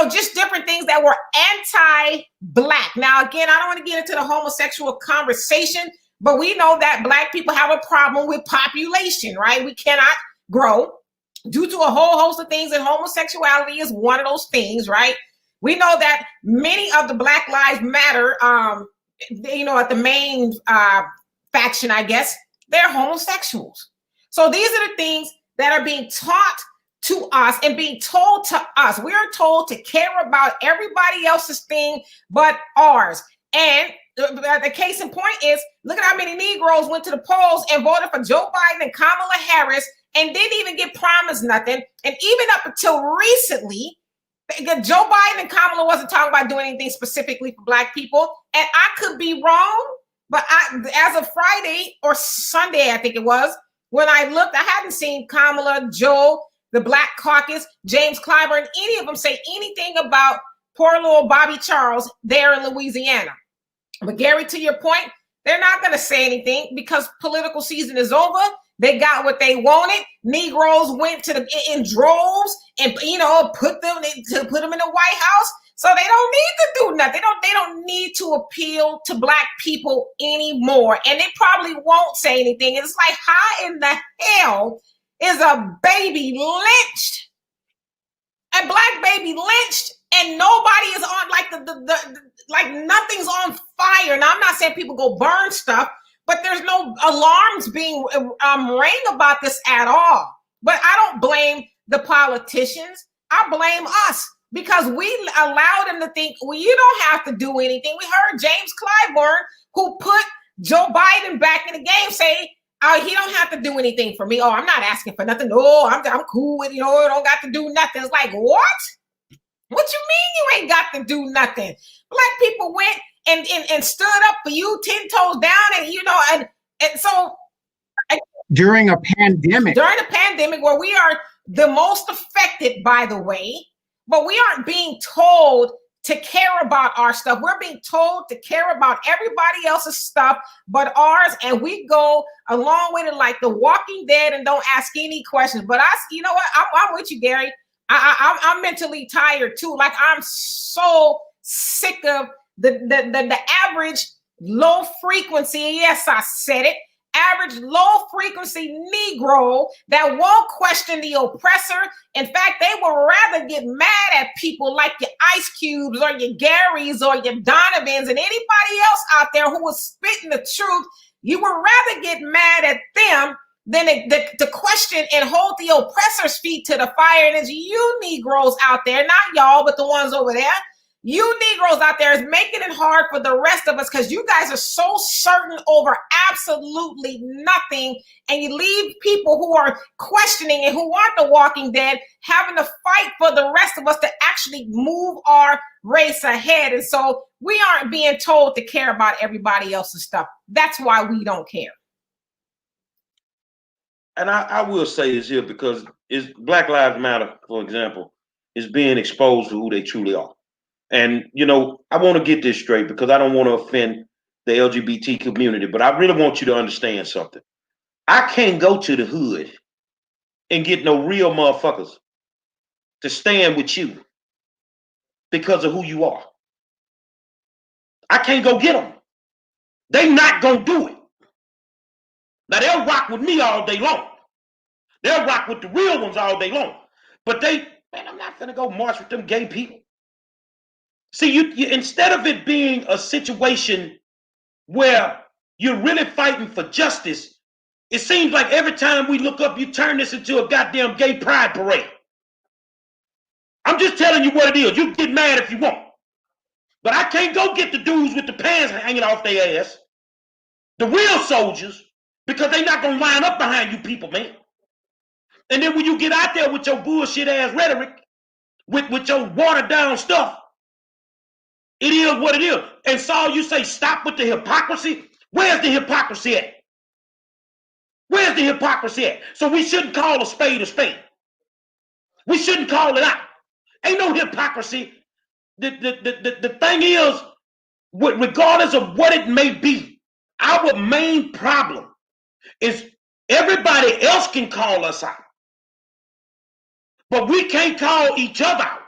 just different things that were anti-black. Now, again, I don't want to get into the homosexual conversation, but we know that black people have a problem with population, right? We cannot grow due to a whole host of things, and homosexuality is one of those things, right? We know that many of the Black Lives Matter, at the main faction, I guess, they're homosexuals. So these are the things that are being taught to us and being told to us. We are told to care about everybody else's thing but ours. And the case in point is, look at how many Negroes went to the polls and voted for Joe Biden and Kamala Harris and didn't even get promised nothing. And even up until recently, Joe Biden and Kamala wasn't talking about doing anything specifically for black people. And I could be wrong, but as of Friday or Sunday, I think it was, when I looked, I hadn't seen Kamala, Joe, the Black Caucus, James Clyburn, any of them say anything about poor little Bobby Charles there in Louisiana. But Gary, to your point, they're not going to say anything because political season is over. They got what they wanted. Negroes went in droves and put them in the White House. So they don't need to do nothing. They don't need to appeal to black people anymore. And they probably won't say anything. It's like, how in the hell is a baby lynched? A black baby lynched, and nobody is on like nothing's on fire. Now I'm not saying people go burn stuff, but there's no alarms being rang about this at all. But I don't blame the politicians. I blame us because we allow them to think, well, you don't have to do anything. We heard James Clyburn, who put Joe Biden back in the game, say, he don't have to do anything for me. Oh, I'm not asking for nothing. No, I'm cool with, don't got to do nothing. It's like, what? What you mean you ain't got to do nothing? Black people went and stood up for you 10 toes down and so. During a pandemic. During a pandemic where we are the most affected, by the way, but we aren't being told to care about our stuff. We're being told to care about everybody else's stuff but ours, and we go along with it like the Walking Dead and don't ask any questions. But you know what? I'm with you, Gary. I'm mentally tired too. Like, I'm so sick of the average low frequency. Yes, I said it. average low frequency Negro that won't question the oppressor. In fact, they would rather get mad at people like your Ice Cubes or your Garys or your Donovans and anybody else out there who was spitting the truth. You would rather get mad at them than to question and hold the oppressor's feet to the fire. And it's you Negroes out there, not y'all, but the ones over there. You Negroes out there is making it hard for the rest of us because you guys are so certain over absolutely nothing. And you leave people who are questioning and who aren't the walking dead having to fight for the rest of us to actually move our race ahead. And so we aren't being told to care about everybody else's stuff. That's why we don't care. And I will say this here because it's Black Lives Matter, for example, is being exposed to who they truly are. And, you know, I want to get this straight because I don't want to offend the LGBT community, but I really want you to understand something. I can't go to the hood and get no real motherfuckers to stand with you because of who you are. I can't go get them. They not going to do it. Now, they'll rock with me all day long. They'll rock with the real ones all day long. But man, I'm not going to go march with them gay people. See, you instead of it being a situation where you're really fighting for justice, it seems like every time we look up, you turn this into a goddamn gay pride parade. I'm just telling you what it is. You can get mad if you want. But I can't go get the dudes with the pants hanging off their ass, the real soldiers, because they're not going to line up behind you people, man. And then when you get out there with your bullshit ass rhetoric, with your watered down stuff, it is what it is. And Saul, you say stop with the hypocrisy. Where's the hypocrisy at? Where's the hypocrisy at? So we shouldn't call a spade a spade. We shouldn't call it out. Ain't no hypocrisy. The thing is, regardless of what it may be, our main problem is everybody else can call us out. But we can't call each other out.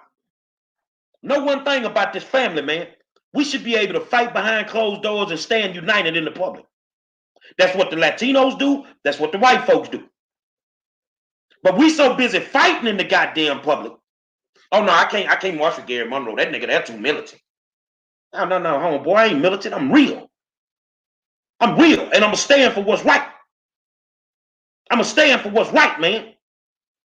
Know one thing about this family, man. We should be able to fight behind closed doors and stand united in the public. That's what the Latinos do. That's what the white folks do. But we so busy fighting in the goddamn public. Oh no, I can't march with Gary Monroe. That nigga, that's too militant. No, homeboy, I ain't militant. I'm real. I'm real, and I'm gonna stand for what's right. I'm gonna stand for what's right, man.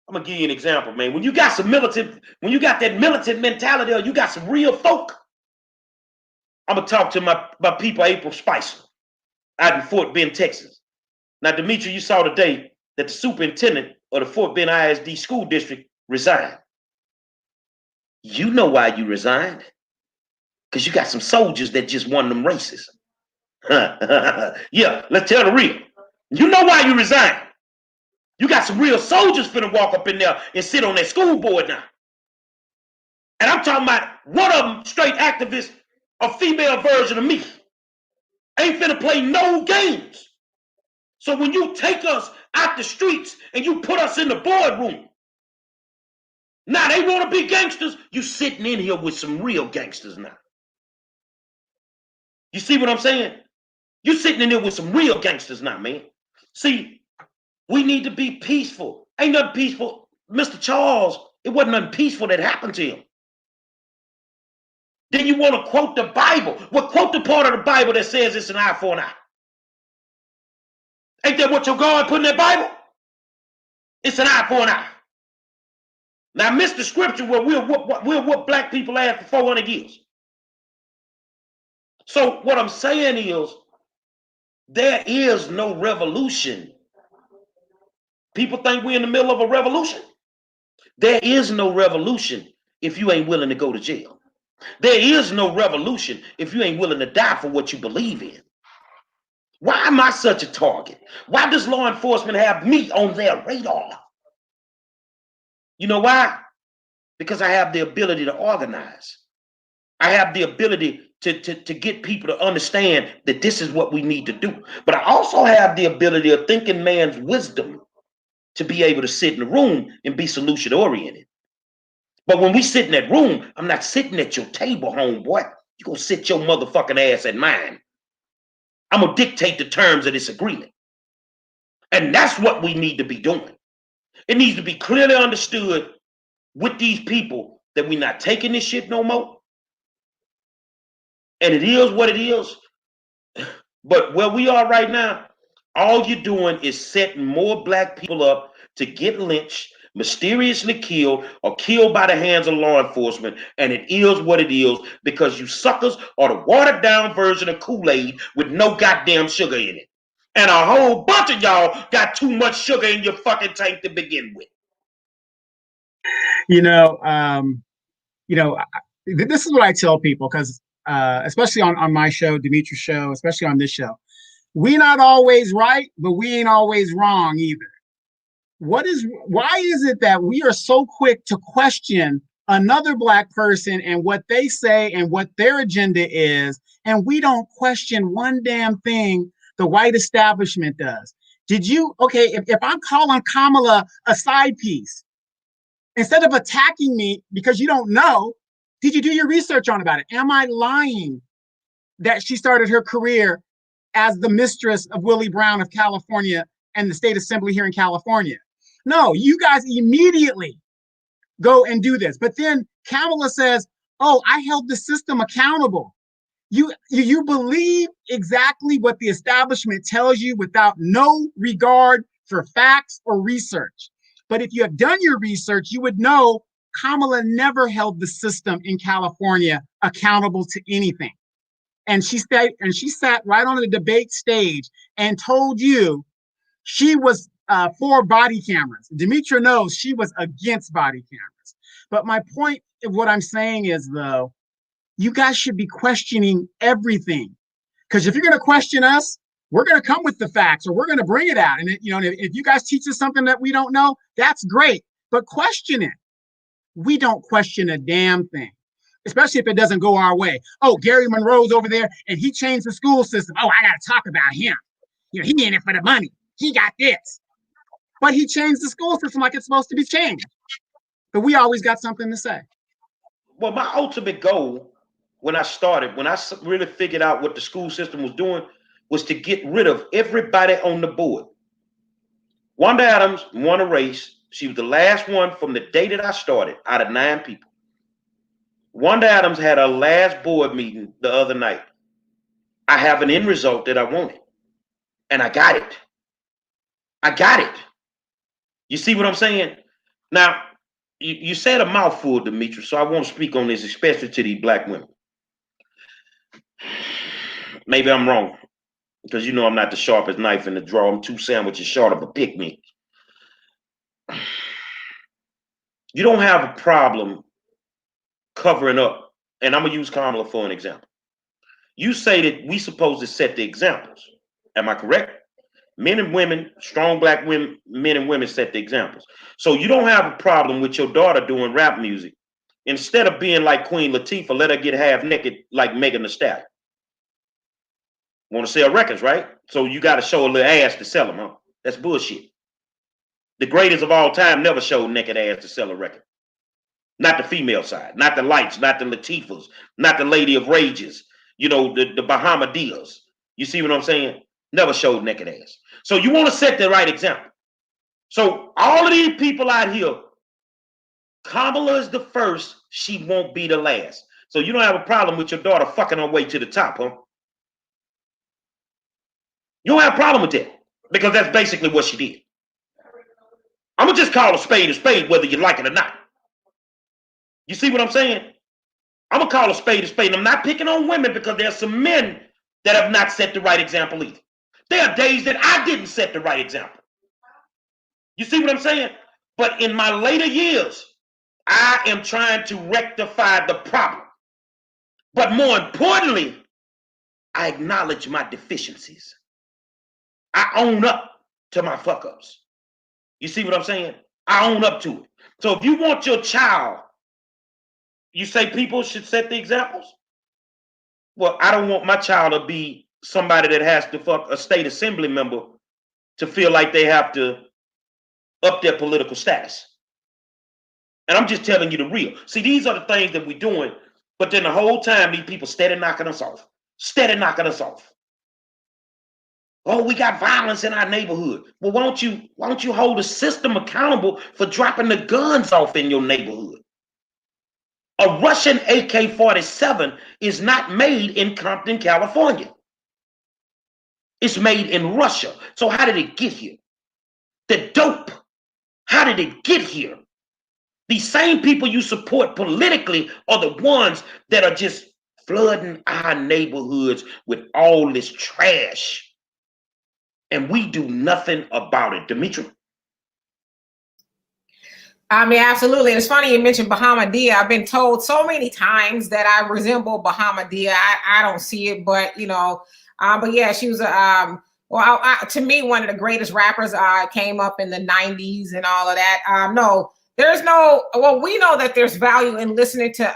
I'm gonna give you an example, man. When you got some militant, when you got that militant mentality, or you got some real folk, I'm gonna talk to my people, April Spicer, out in Fort Bend, Texas. Now, Demetri, you saw today that the superintendent of the Fort Bend ISD school district resigned. You know why you resigned? Because you got some soldiers that just won them races. Yeah, let's tell the real. You know why you resigned? You got some real soldiers finna walk up in there and sit on that school board now. And I'm talking about one of them straight activist, a female version of me. Ain't finna play no games. So when you take us out the streets and you put us in the boardroom, now they want to be gangsters, you sitting in here with some real gangsters now. You see what I'm saying? You sitting in there with some real gangsters now, man. See, we need to be peaceful. Ain't nothing peaceful. Mr. Charles, it wasn't nothing peaceful that happened to him. Then you want to quote the Bible. Well, quote the part of the Bible that says it's an eye for an eye. Ain't that what your God put in that Bible? It's an eye for an eye. Now, I missed the scripture where we'll whoop black people ass for 400 years. So what I'm saying is, there is no revolution. People think we're in the middle of a revolution. There is no revolution if you ain't willing to go to jail. There is no revolution if you ain't willing to die for what you believe in. Why am I such a target? Why does law enforcement have me on their radar? You know why? Because I have the ability to organize. I have the ability to get people to understand that this is what we need to do. But I also have the ability of thinking man's wisdom to be able to sit in the room and be solution oriented. But when we sit in that room, I'm not sitting at your table, homeboy. You're going to sit your motherfucking ass at mine. I'm going to dictate the terms of this agreement. And that's what we need to be doing. It needs to be clearly understood with these people that we're not taking this shit no more. And it is what it is. But where we are right now, all you're doing is setting more black people up to get lynched, mysteriously killed, or killed by the hands of law enforcement. And it is what it is because you suckers are the watered down version of Kool-Aid with no goddamn sugar in it. And a whole bunch of y'all got too much sugar in your fucking tank to begin with. You know, this is what I tell people because especially on my show, Demetri's show, especially on this show, we not always right, but we ain't always wrong either. Why is it that we are so quick to question another black person and what they say and what their agenda is, and we don't question one damn thing the white establishment does? If I'm calling Kamala a side piece, instead of attacking me because you don't know, did you do your research on about it? Am I lying that she started her career as the mistress of Willie Brown of California and the state assembly here in California? No, you guys immediately go and do this. But then Kamala says, oh, I held the system accountable. You believe exactly what the establishment tells you without no regard for facts or research. But if you have done your research, you would know Kamala never held the system in California accountable to anything. And she sat right on the debate stage and told you she was for body cameras. Demetra knows she was against body cameras. But my point of what I'm saying is, though, you guys should be questioning everything. Because if you're going to question us, we're going to come with the facts or we're going to bring it out. And if you guys teach us something that we don't know, that's great. But question it. We don't question a damn thing, especially if it doesn't go our way. Oh, Gary Monroe's over there and he changed the school system. Oh, I got to talk about him. He in it for the money. He got this. But he changed the school system like it's supposed to be changed. But we always got something to say. Well, my ultimate goal when I really figured out what the school system was doing, was to get rid of everybody on the board. Wanda Adams won a race. She was the last one from the day that I started out of 9 people. Wanda Adams had her last board meeting the other night. I have an end result that I wanted. And I got it. I got it. You see what I'm saying? Now, you said a mouthful, Demetra, so I won't speak on this, especially to these black women. Maybe I'm wrong, because you know I'm not the sharpest knife in the drawer. I'm 2 sandwiches short of a picnic. You don't have a problem covering up, and I'm going to use Kamala for an example. You say that we supposed to set the examples. Am I correct? Men and women, strong black women, men and women set the examples. So you don't have a problem with your daughter doing rap music. Instead of being like Queen Latifah, let her get half naked like Megan Thee Stallion. Want to sell records, right? So you got to show a little ass to sell them, huh? That's bullshit. The greatest of all time never showed naked ass to sell a record. Not the female side, not the Lights, not the Latifahs, not the Lady of Rages, the Bahamadeas. You see what I'm saying? Never showed naked ass. So you want to set the right example. So all of these people out here, Kamala is the first, she won't be the last. So you don't have a problem with your daughter fucking her way to the top, huh? You don't have a problem with that, because that's basically what she did. I'm going to just call a spade, whether you like it or not. You see what I'm saying? I'm going to call a spade. And I'm not picking on women, because there's some men that have not set the right example either. There are days that I didn't set the right example. You see what I'm saying? But in my later years, I am trying to rectify the problem. But more importantly, I acknowledge my deficiencies. I own up to my fuck ups. You see what I'm saying? I own up to it. So if you want your child, you say people should set the examples? Well, I don't want my child to be somebody that has to fuck a state assembly member to feel like they have to up their political status. And I'm just telling you the real. See, these are the things that we're doing, but then the whole time these people steady knocking us off. Steady knocking us off. Oh, we got violence in our neighborhood. Well, why don't you hold the system accountable for dropping the guns off in your neighborhood? A Russian AK-47 is not made in Compton, California. It's made in Russia. So how did it get here? The dope, how did it get here? These same people you support politically are the ones that are just flooding our neighborhoods with all this trash. And we do nothing about it. Demetri? I mean, absolutely. It's funny you mentioned Bahamadia. I've been told so many times that I resemble Bahamadia. I don't see it, but but yeah, she was well, to me, one of the greatest rappers. Came up in the '90s and all of that. No, there's no. Well, we know that there's value in listening to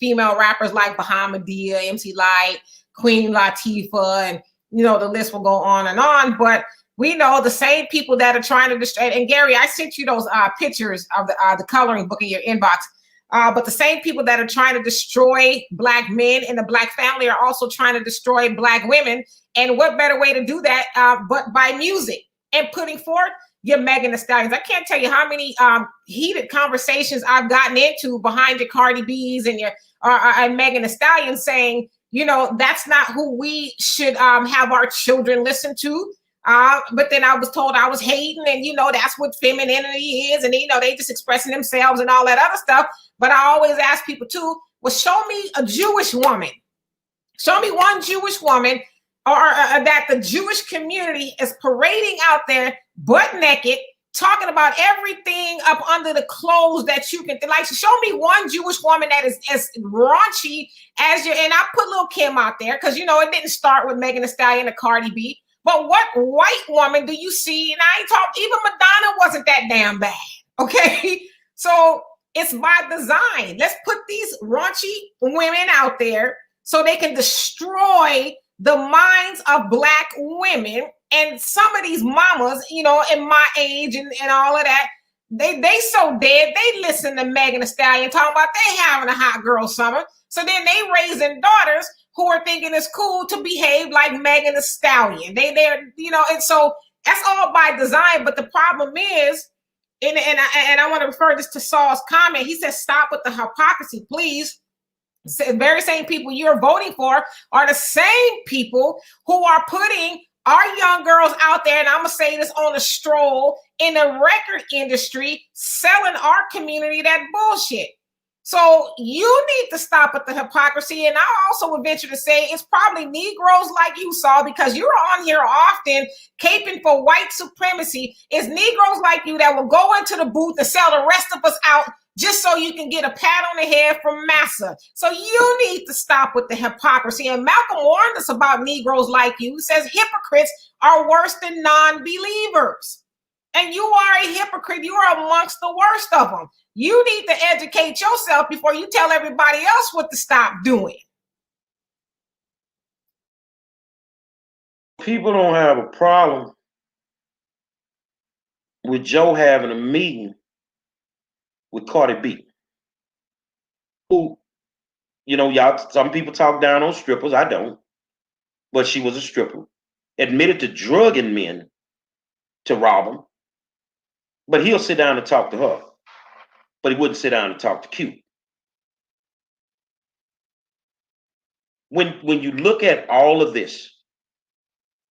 female rappers like Bahamadia, MC Light, Queen Latifah, and the list will go on and on. But we know the same people that are trying to destroy. And Gary, I sent you those pictures of the coloring book in your inbox. But the same people that are trying to destroy Black men and the Black family are also trying to destroy Black women. And what better way to do that but by music and putting forth your Megan Thee Stallions. I can't tell you how many heated conversations I've gotten into behind your Cardi B's and your and Megan Thee Stallion saying, that's not who we should have our children listen to. But then I was told I was hating, and that's what femininity is, and they just expressing themselves and all that other stuff. But I always ask people too, well, show me a Jewish woman, show me one Jewish woman, or that the Jewish community is parading out there butt naked, talking about everything up under the clothes that you can like. Show me one Jewish woman that is as raunchy as you. And I put Lil' Kim out there because it didn't start with Megan Thee Stallion and Cardi B. But what white woman do you see? And I ain't talking, even Madonna wasn't that damn bad. Okay. So it's by design. Let's put these raunchy women out there so they can destroy the minds of Black women. And some of these mamas, in my age and all of that, they so dead. They listen to Megan Thee Stallion talking about they having a hot girl summer. So then they raising daughters who are thinking it's cool to behave like Megan Thee Stallion. They're and so that's all by design. But the problem is, and I want to refer this to Saul's comment. He says, "Stop with the hypocrisy, please." The very same people you're voting for are the same people who are putting our young girls out there, and I'm gonna say this on a stroll, in the record industry, selling our community that bullshit. So you need to stop with the hypocrisy. And I also would venture to say it's probably Negroes like you, Saul, because you're on here often caping for white supremacy. It's Negroes like you that will go into the booth and sell the rest of us out just so you can get a pat on the head from massa. So you need to stop with the hypocrisy. And Malcolm warned us about Negroes like you. He says hypocrites are worse than non-believers. And you are a hypocrite. You are amongst the worst of them. You need to educate yourself before you tell everybody else what to stop doing. People don't have a problem with Joe having a meeting with Cardi B. Who, y'all, some people talk down on strippers. I don't. But she was a stripper. Admitted to drugging men to rob them. But he'll sit down and talk to her. But he wouldn't sit down and talk to Q. When you look at all of this,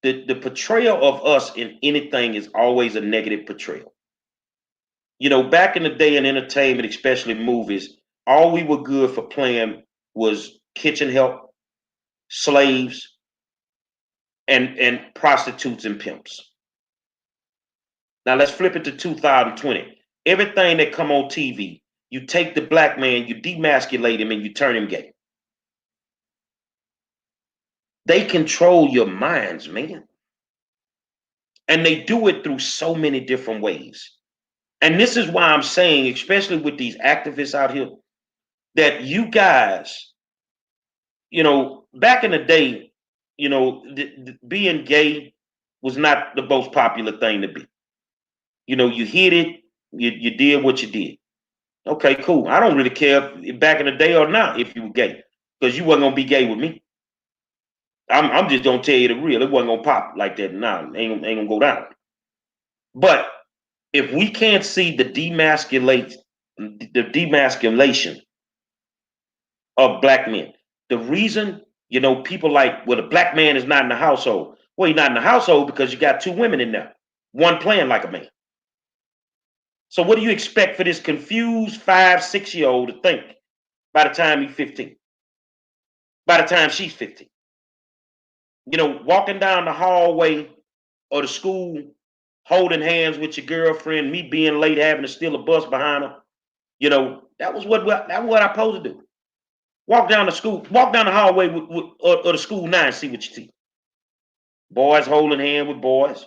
the portrayal of us in anything is always a negative portrayal. Back in the day in entertainment, especially movies, all we were good for playing was kitchen help, slaves, and prostitutes and pimps. Now let's flip it to 2020. Everything that come on TV, you take the Black man, you demasculate him, and you turn him gay. They control your minds, man. And they do it through so many different ways. And this is why I'm saying, especially with these activists out here, that you guys, back in the day, being gay was not the most popular thing to be. You hit it, you did what you did. Okay, cool. I don't really care if back in the day or not if you were gay, because you wasn't gonna be gay with me. I'm just gonna tell you the real. It wasn't gonna pop like that. Nah, ain't gonna go down. But if we can't see the demasculation of black men, the reason, people like, well, the black man is not in the household. Well, he's not in the household because you got two women in there, one playing like a man. So what do you expect for this confused 5, 6-year-old to think by the time he's 15? By the time she's 15? Walking down the hallway or the school, holding hands with your girlfriend, me being late, having to steal a bus behind her. That was what I supposed to do. Walk down the hallway or the school now and see what you see. Boys holding hand with boys,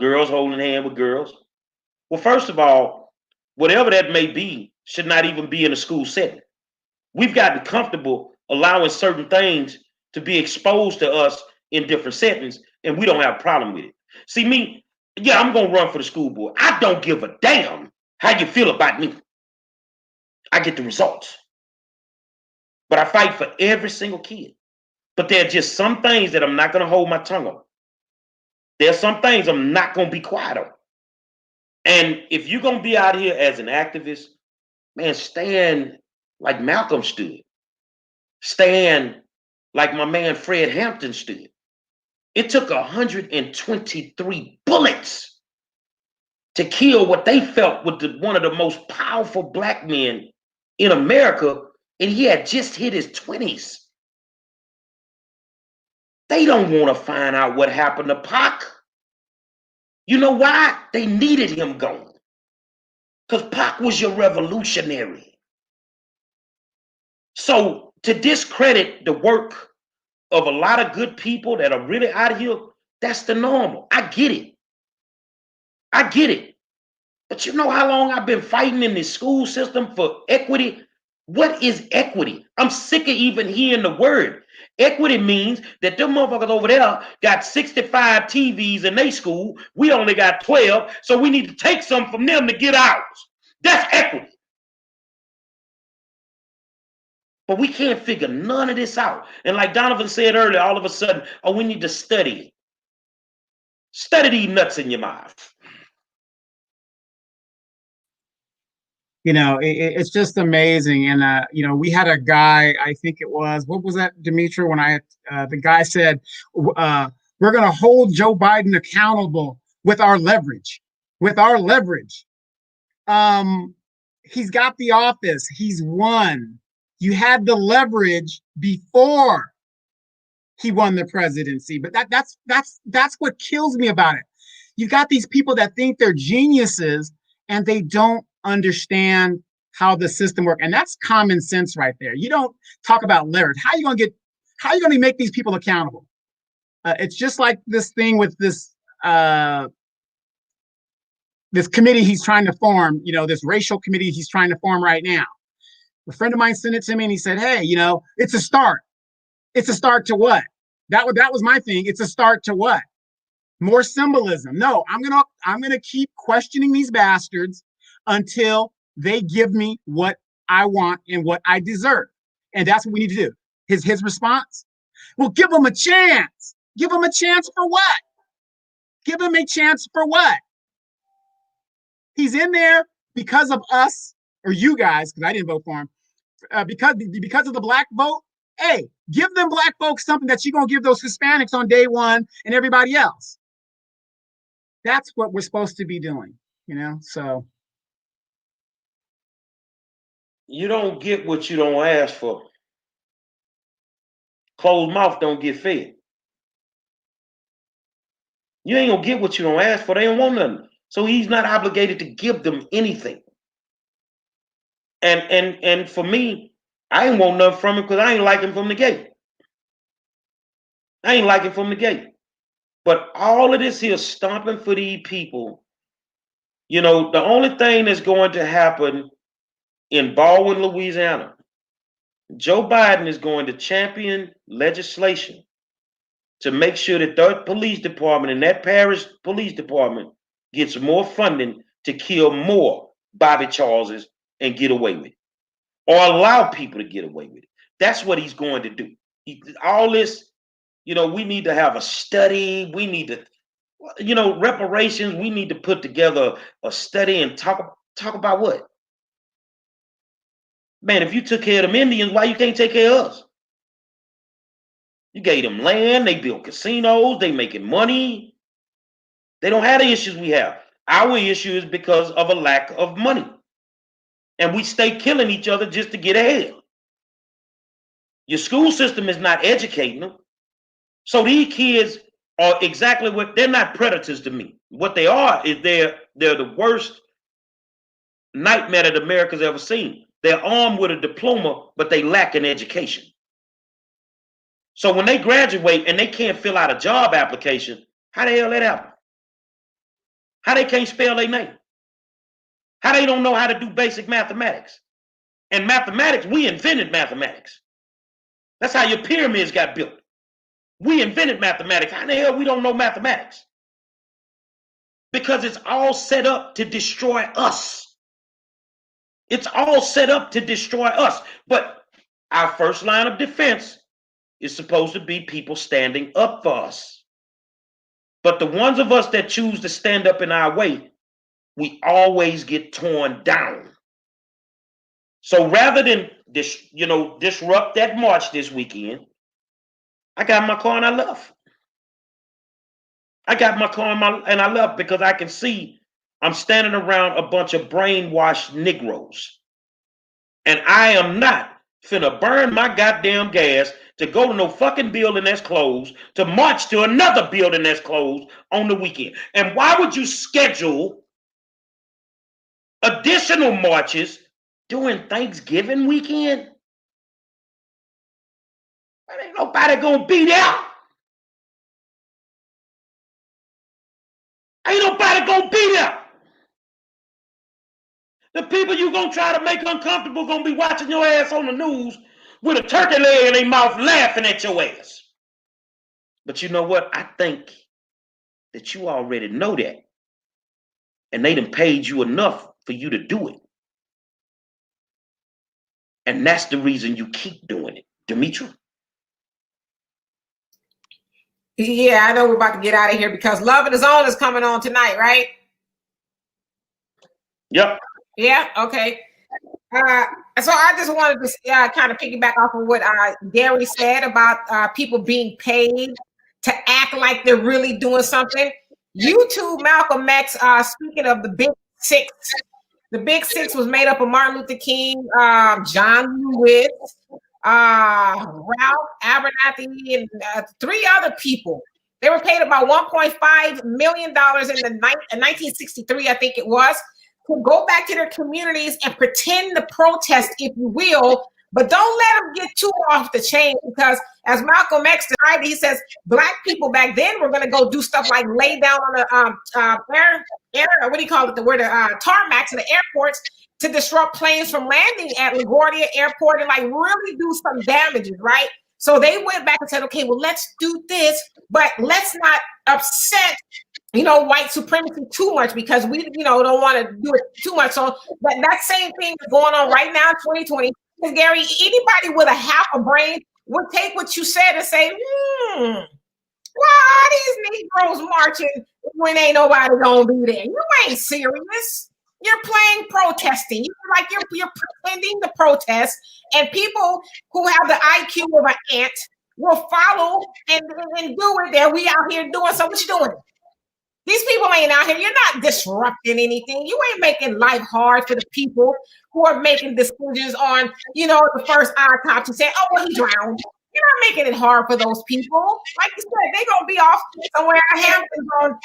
girls holding hand with girls. Well, first of all, whatever that may be should not even be in a school setting. We've gotten comfortable allowing certain things to be exposed to us in different settings, and we don't have a problem with it. See, me, yeah, I'm going to run for the school board. I don't give a damn how you feel about me. I get the results. But I fight for every single kid. But there are just some things that I'm not going to hold my tongue on. There are some things I'm not going to be quiet on. And if you're going to be out here as an activist, man, stand like Malcolm stood. Stand like my man Fred Hampton stood. It took 123 bullets to kill what they felt was one of the most powerful black men in America, and he had just hit his 20s. They don't want to find out what happened to Pac. You know why? They needed him gone. Because Pac was your revolutionary. So to discredit the work of a lot of good people that are really out here, that's the normal. I get it. I get it. But you know how long I've been fighting in this school system for equity? What is equity? I'm sick of even hearing the word. Equity means that them motherfuckers over there got 65 TVs in their school. We only got 12, so we need to take some from them to get ours. That's equity. But we can't figure none of this out. And like Donovan said earlier, all of a sudden, oh, we need to study. Study these nuts in your mouth. It's just amazing. And we had a guy, I think it was, what was that, Dimitri, when the guy said, we're going to hold Joe Biden accountable with our leverage. With our leverage. He's got the office. He's won. You had the leverage before he won the presidency. But that's what kills me about it. You got these people that think they're geniuses and they don't understand how the system works. And that's common sense right there. You don't talk about leverage. How are you going to make these people accountable? It's just like this thing with this committee he's trying to form, this racial committee he's trying to form right now. A friend of mine sent it to me and he said, hey, it's a start. It's a start to what? That was my thing. It's a start to what? More symbolism. No, I'm gonna keep questioning these bastards until they give me what I want and what I deserve. And that's what we need to do. His response? Well, give them a chance. Give them a chance for what? Give him a chance for what? He's in there because of us, or you guys, because I didn't vote for him, because of the black vote. Hey, give them black folks something that you're going to give those Hispanics on day one and everybody else. That's what we're supposed to be doing, so. You don't get what you don't ask for. Closed mouth don't get fed. You ain't going to get what you don't ask for. They don't want nothing. So he's not obligated to give them anything. And for me, I ain't want nothing from him because I ain't like him from the gate. I ain't like him from the gate. But all of this here stomping for these people, the only thing that's going to happen in Baldwin, Louisiana, Joe Biden is going to champion legislation to make sure that that police department and that parish police department gets more funding to kill more Bobby Charleses and get away with it, or allow people to get away with it. That's what he's going to do. All this we need to have a study. We need to, reparations. We need to put together a study and talk about what? Man, if you took care of them Indians, why you can't take care of us? You gave them land, they built casinos, they making money. They don't have the issues we have. Our issue is because of a lack of money. And we stay killing each other just to get ahead. Your school system is not educating them. So these kids are exactly what they're not predators to me. What they are is they're the worst nightmare that America's ever seen. They're armed with a diploma, but they lack an education. So when they graduate and they can't fill out a job application, how the hell that happen? How they can't spell their name? How they don't know how to do basic mathematics? And mathematics, we invented mathematics. That's how your pyramids got built. We invented mathematics. How the hell we don't know mathematics? Because it's all set up to destroy us. It's all set up to destroy us. But our first line of defense is supposed to be people standing up for us. But the ones of us that choose to stand up in our way, we always get torn down. So rather than disrupt that march this weekend, I got my car and I left. I got my car and I left because I can see I'm standing around a bunch of brainwashed Negroes. And I am not finna burn my goddamn gas to go to no fucking building that's closed, to march to another building that's closed on the weekend. And why would you schedule additional marches during Thanksgiving weekend? Ain't nobody gonna be there. Ain't nobody gonna be there. The people you gonna try to make uncomfortable gonna be watching your ass on the news with a turkey leg in their mouth laughing at your ass. But you know what? I think that you already know that. And they done paid you enough for you to do it. And that's the reason you keep doing it. Demetri? Yeah, I know we're about to get out of here because Love in the Zone is coming on tonight, right? Yep. Yeah, okay. So I just wanted to kind of piggyback off of what Gary said about people being paid to act like they're really doing something. YouTube Malcolm X, speaking of the Big Six, the Big Six was made up of Martin Luther King, John Lewis, Ralph Abernathy, and 3 other people. They were paid about $1.5 million in 1963, I think it was, to go back to their communities and pretend to protest, if you will, but don't let them get too off the chain because, as Malcolm X described, he says Black people back then were going to go do stuff like lay down on the what do you call it? The word tarmacs in the airports to disrupt planes from landing at LaGuardia Airport and like really do some damages, right? So they went back and said, okay, well, let's do this, but let's not upset white supremacy too much because we, don't want to do it too much. So, but that same thing is going on right now in 2020. Because Gary, anybody with a half a brain would take what you said and say, why are these Negroes marching when ain't nobody gonna be there? You ain't serious. You're playing protesting. You're pretending to protest, and people who have the IQ of an ant will follow and do it. There, we out here doing so. What you doing? These people ain't out here. You're not disrupting anything. You ain't making life hard for the people who are making decisions on, the first autopsy saying, oh, well, he drowned. You're not making it hard for those people. Like you said, they're going to be off somewhere in Hamptons on,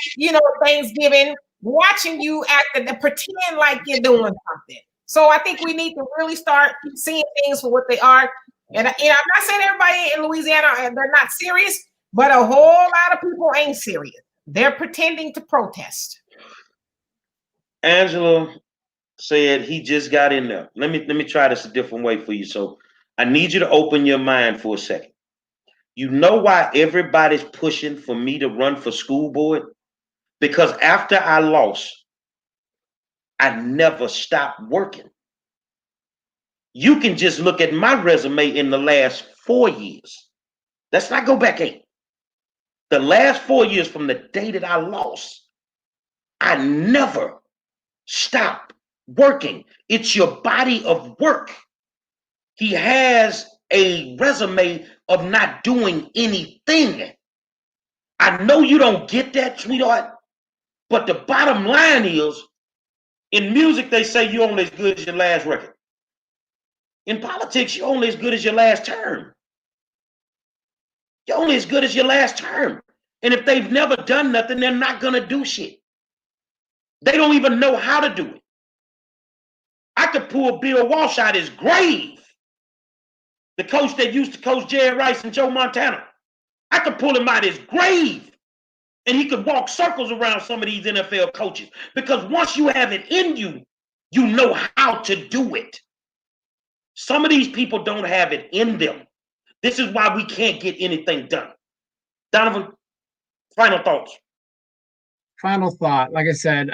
Thanksgiving, watching you act and pretend like you're doing something. So I think we need to really start seeing things for what they are. And I'm not saying everybody in Louisiana, they're not serious, but a whole lot of people ain't serious. They're pretending to protest. Angela said he just got in there. Let me try this a different way for you. So I need you to open your mind for a second. You know why everybody's pushing for me to run for school board? Because after I lost, I never stopped working. You can just look at my resume in the last 4 years. Let's not go back 8. The last 4 years from the day that I lost, I never stopped working. It's your body of work. He has a resume of not doing anything. I know you don't get that, sweetheart, but the bottom line is, in music, they say you're only as good as your last record. In politics, you're only as good as your last term. You're only as good as your last term. And if they've never done nothing, they're not going to do shit. They don't even know how to do it. I could pull Bill Walsh out his grave, the coach that used to coach Jerry Rice and Joe Montana. I could pull him out his grave, and he could walk circles around some of these NFL coaches. Because once you have it in you, you know how to do it. Some of these people don't have it in them. This is why we can't get anything done. Donovan, final thoughts. Final thought. Like I said,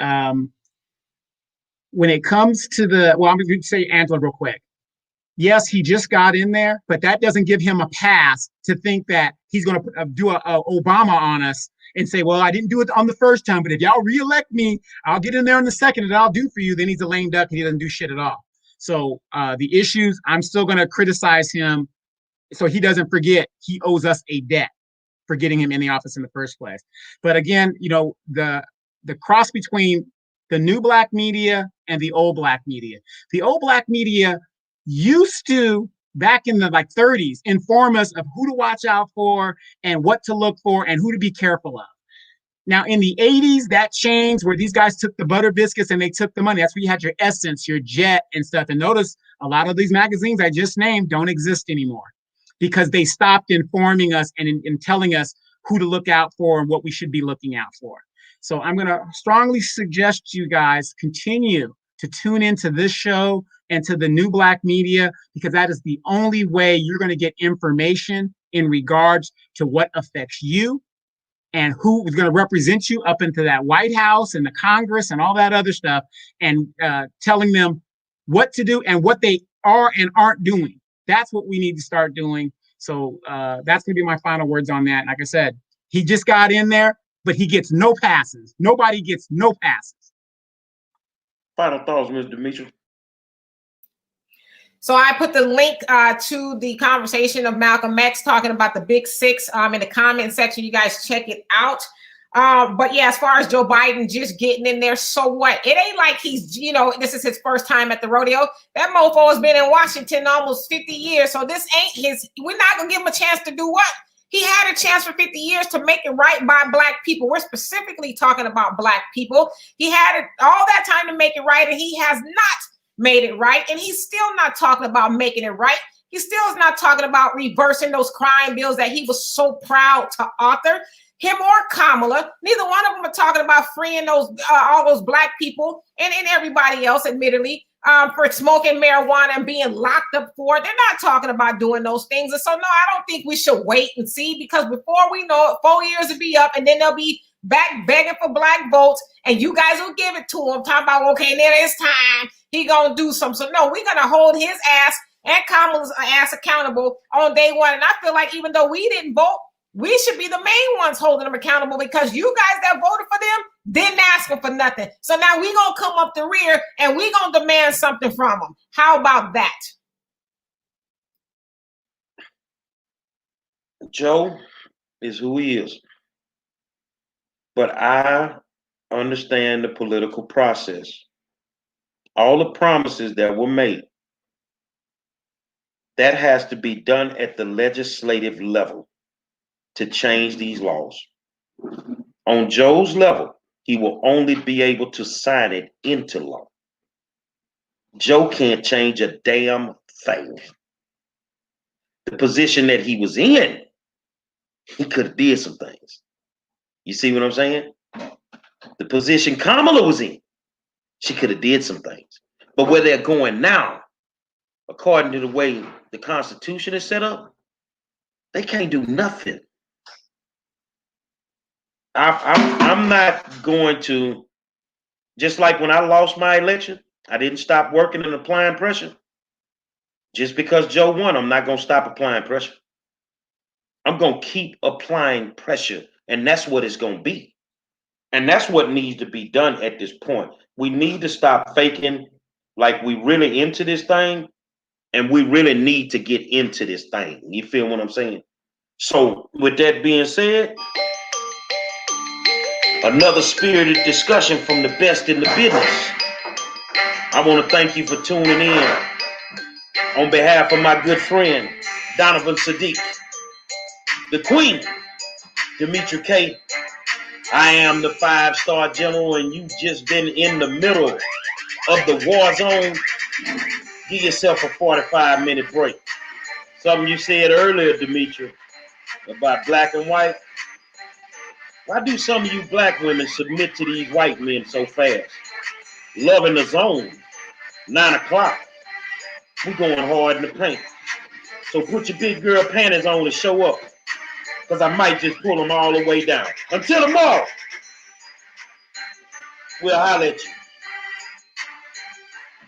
when it comes to I'm going to say Angela real quick. Yes, he just got in there, but that doesn't give him a pass to think that he's going to do a Obama on us and say, well, I didn't do it on the first time, but if y'all reelect me, I'll get in there in the second and I'll do for you. Then he's a lame duck and he doesn't do shit at all. So the issues, I'm still going to criticize him so he doesn't forget he owes us a debt for getting him in the office in the first place. But again, the cross between the new black media and the old black media. The old black media used to, back in the 30s, inform us of who to watch out for and what to look for and who to be careful of. Now, in the 80s, that changed where these guys took the butter biscuits and they took the money. That's where you had your Essence, your Jet and stuff. And notice a lot of these magazines I just named don't exist anymore because they stopped informing us and telling us who to look out for and what we should be looking out for. So I'm going to strongly suggest you guys continue to tune into this show and to the new black media, because that is the only way you're going to get information in regards to what affects you and who is going to represent you up into that White House and the Congress and all that other stuff, and telling them what to do and what they are and aren't doing. That's what we need to start doing. So that's going to be my final words on that. Like I said, he just got in there, but he gets no passes. Nobody gets no passes. Final thoughts, Ms. Demetrius. So I put the link to the conversation of Malcolm X talking about the Big Six in the comment section. You guys check it out. But yeah, as far as Joe Biden just getting in there, so what? It ain't like he's, this is his first time at the rodeo. That mofo has been in Washington almost 50 years. So this ain't his, we're not going to give him a chance to do what? He had a chance for 50 years to make it right by black people. We're specifically talking about black people. He had all that time to make it right, and he has not made it right. And he's still not talking about making it right. He still is not talking about reversing those crime bills that he was so proud to author. Him or Kamala, neither one of them are talking about freeing those all those black people and everybody else, admittedly, for smoking marijuana and being locked up for it. They're not talking about doing those things. And so, no, I don't think we should wait and see, because before we know it, 4 years will be up, and then they'll be back begging for black votes, and you guys will give it to him, talking about, okay, now it's time. He gonna do something. So, no, we're going to hold his ass and Kamala's ass accountable on day one. And I feel like even though we didn't vote, we should be the main ones holding them accountable, because you guys that voted for them didn't ask them for nothing. So now we're going to come up the rear and we're going to demand something from them. How about that? Joe is who he is. But I understand the political process. All the promises that were made, that has to be done at the legislative level to change these laws. On Joe's level, he will only be able to sign it into law. Joe can't change a damn thing. The position that he was in, he could have did some things. You see what I'm saying? The position Kamala was in, she could have did some things. But where they're going now, according to the way the Constitution is set up, they can't do nothing. I'm not going to, just like when I lost my election, I didn't stop working and applying pressure. Just because Joe won, I'm not going to stop applying pressure. I'm going to keep applying pressure And that's what it's going to be. And that's what needs to be done at this point. We need to stop faking like we really into this thing, and we really need to get into this thing. You feel what I'm saying? So with that being said, another spirited discussion from the best in the business. I want to thank you for tuning in. On behalf of my good friend, Donovan Sadiq, the Queen, Demetri K, I am the 5-star general, and you've just been in the middle of the war zone. Give yourself a 45-minute break. Something you said earlier, Demetri, about black and white. Why do some of you black women submit to these white men so fast? Loving the zone, 9 o'clock. We going hard in the paint. So put your big girl panties on and show up, because I might just pull them all the way down. Until tomorrow, we'll holler at you.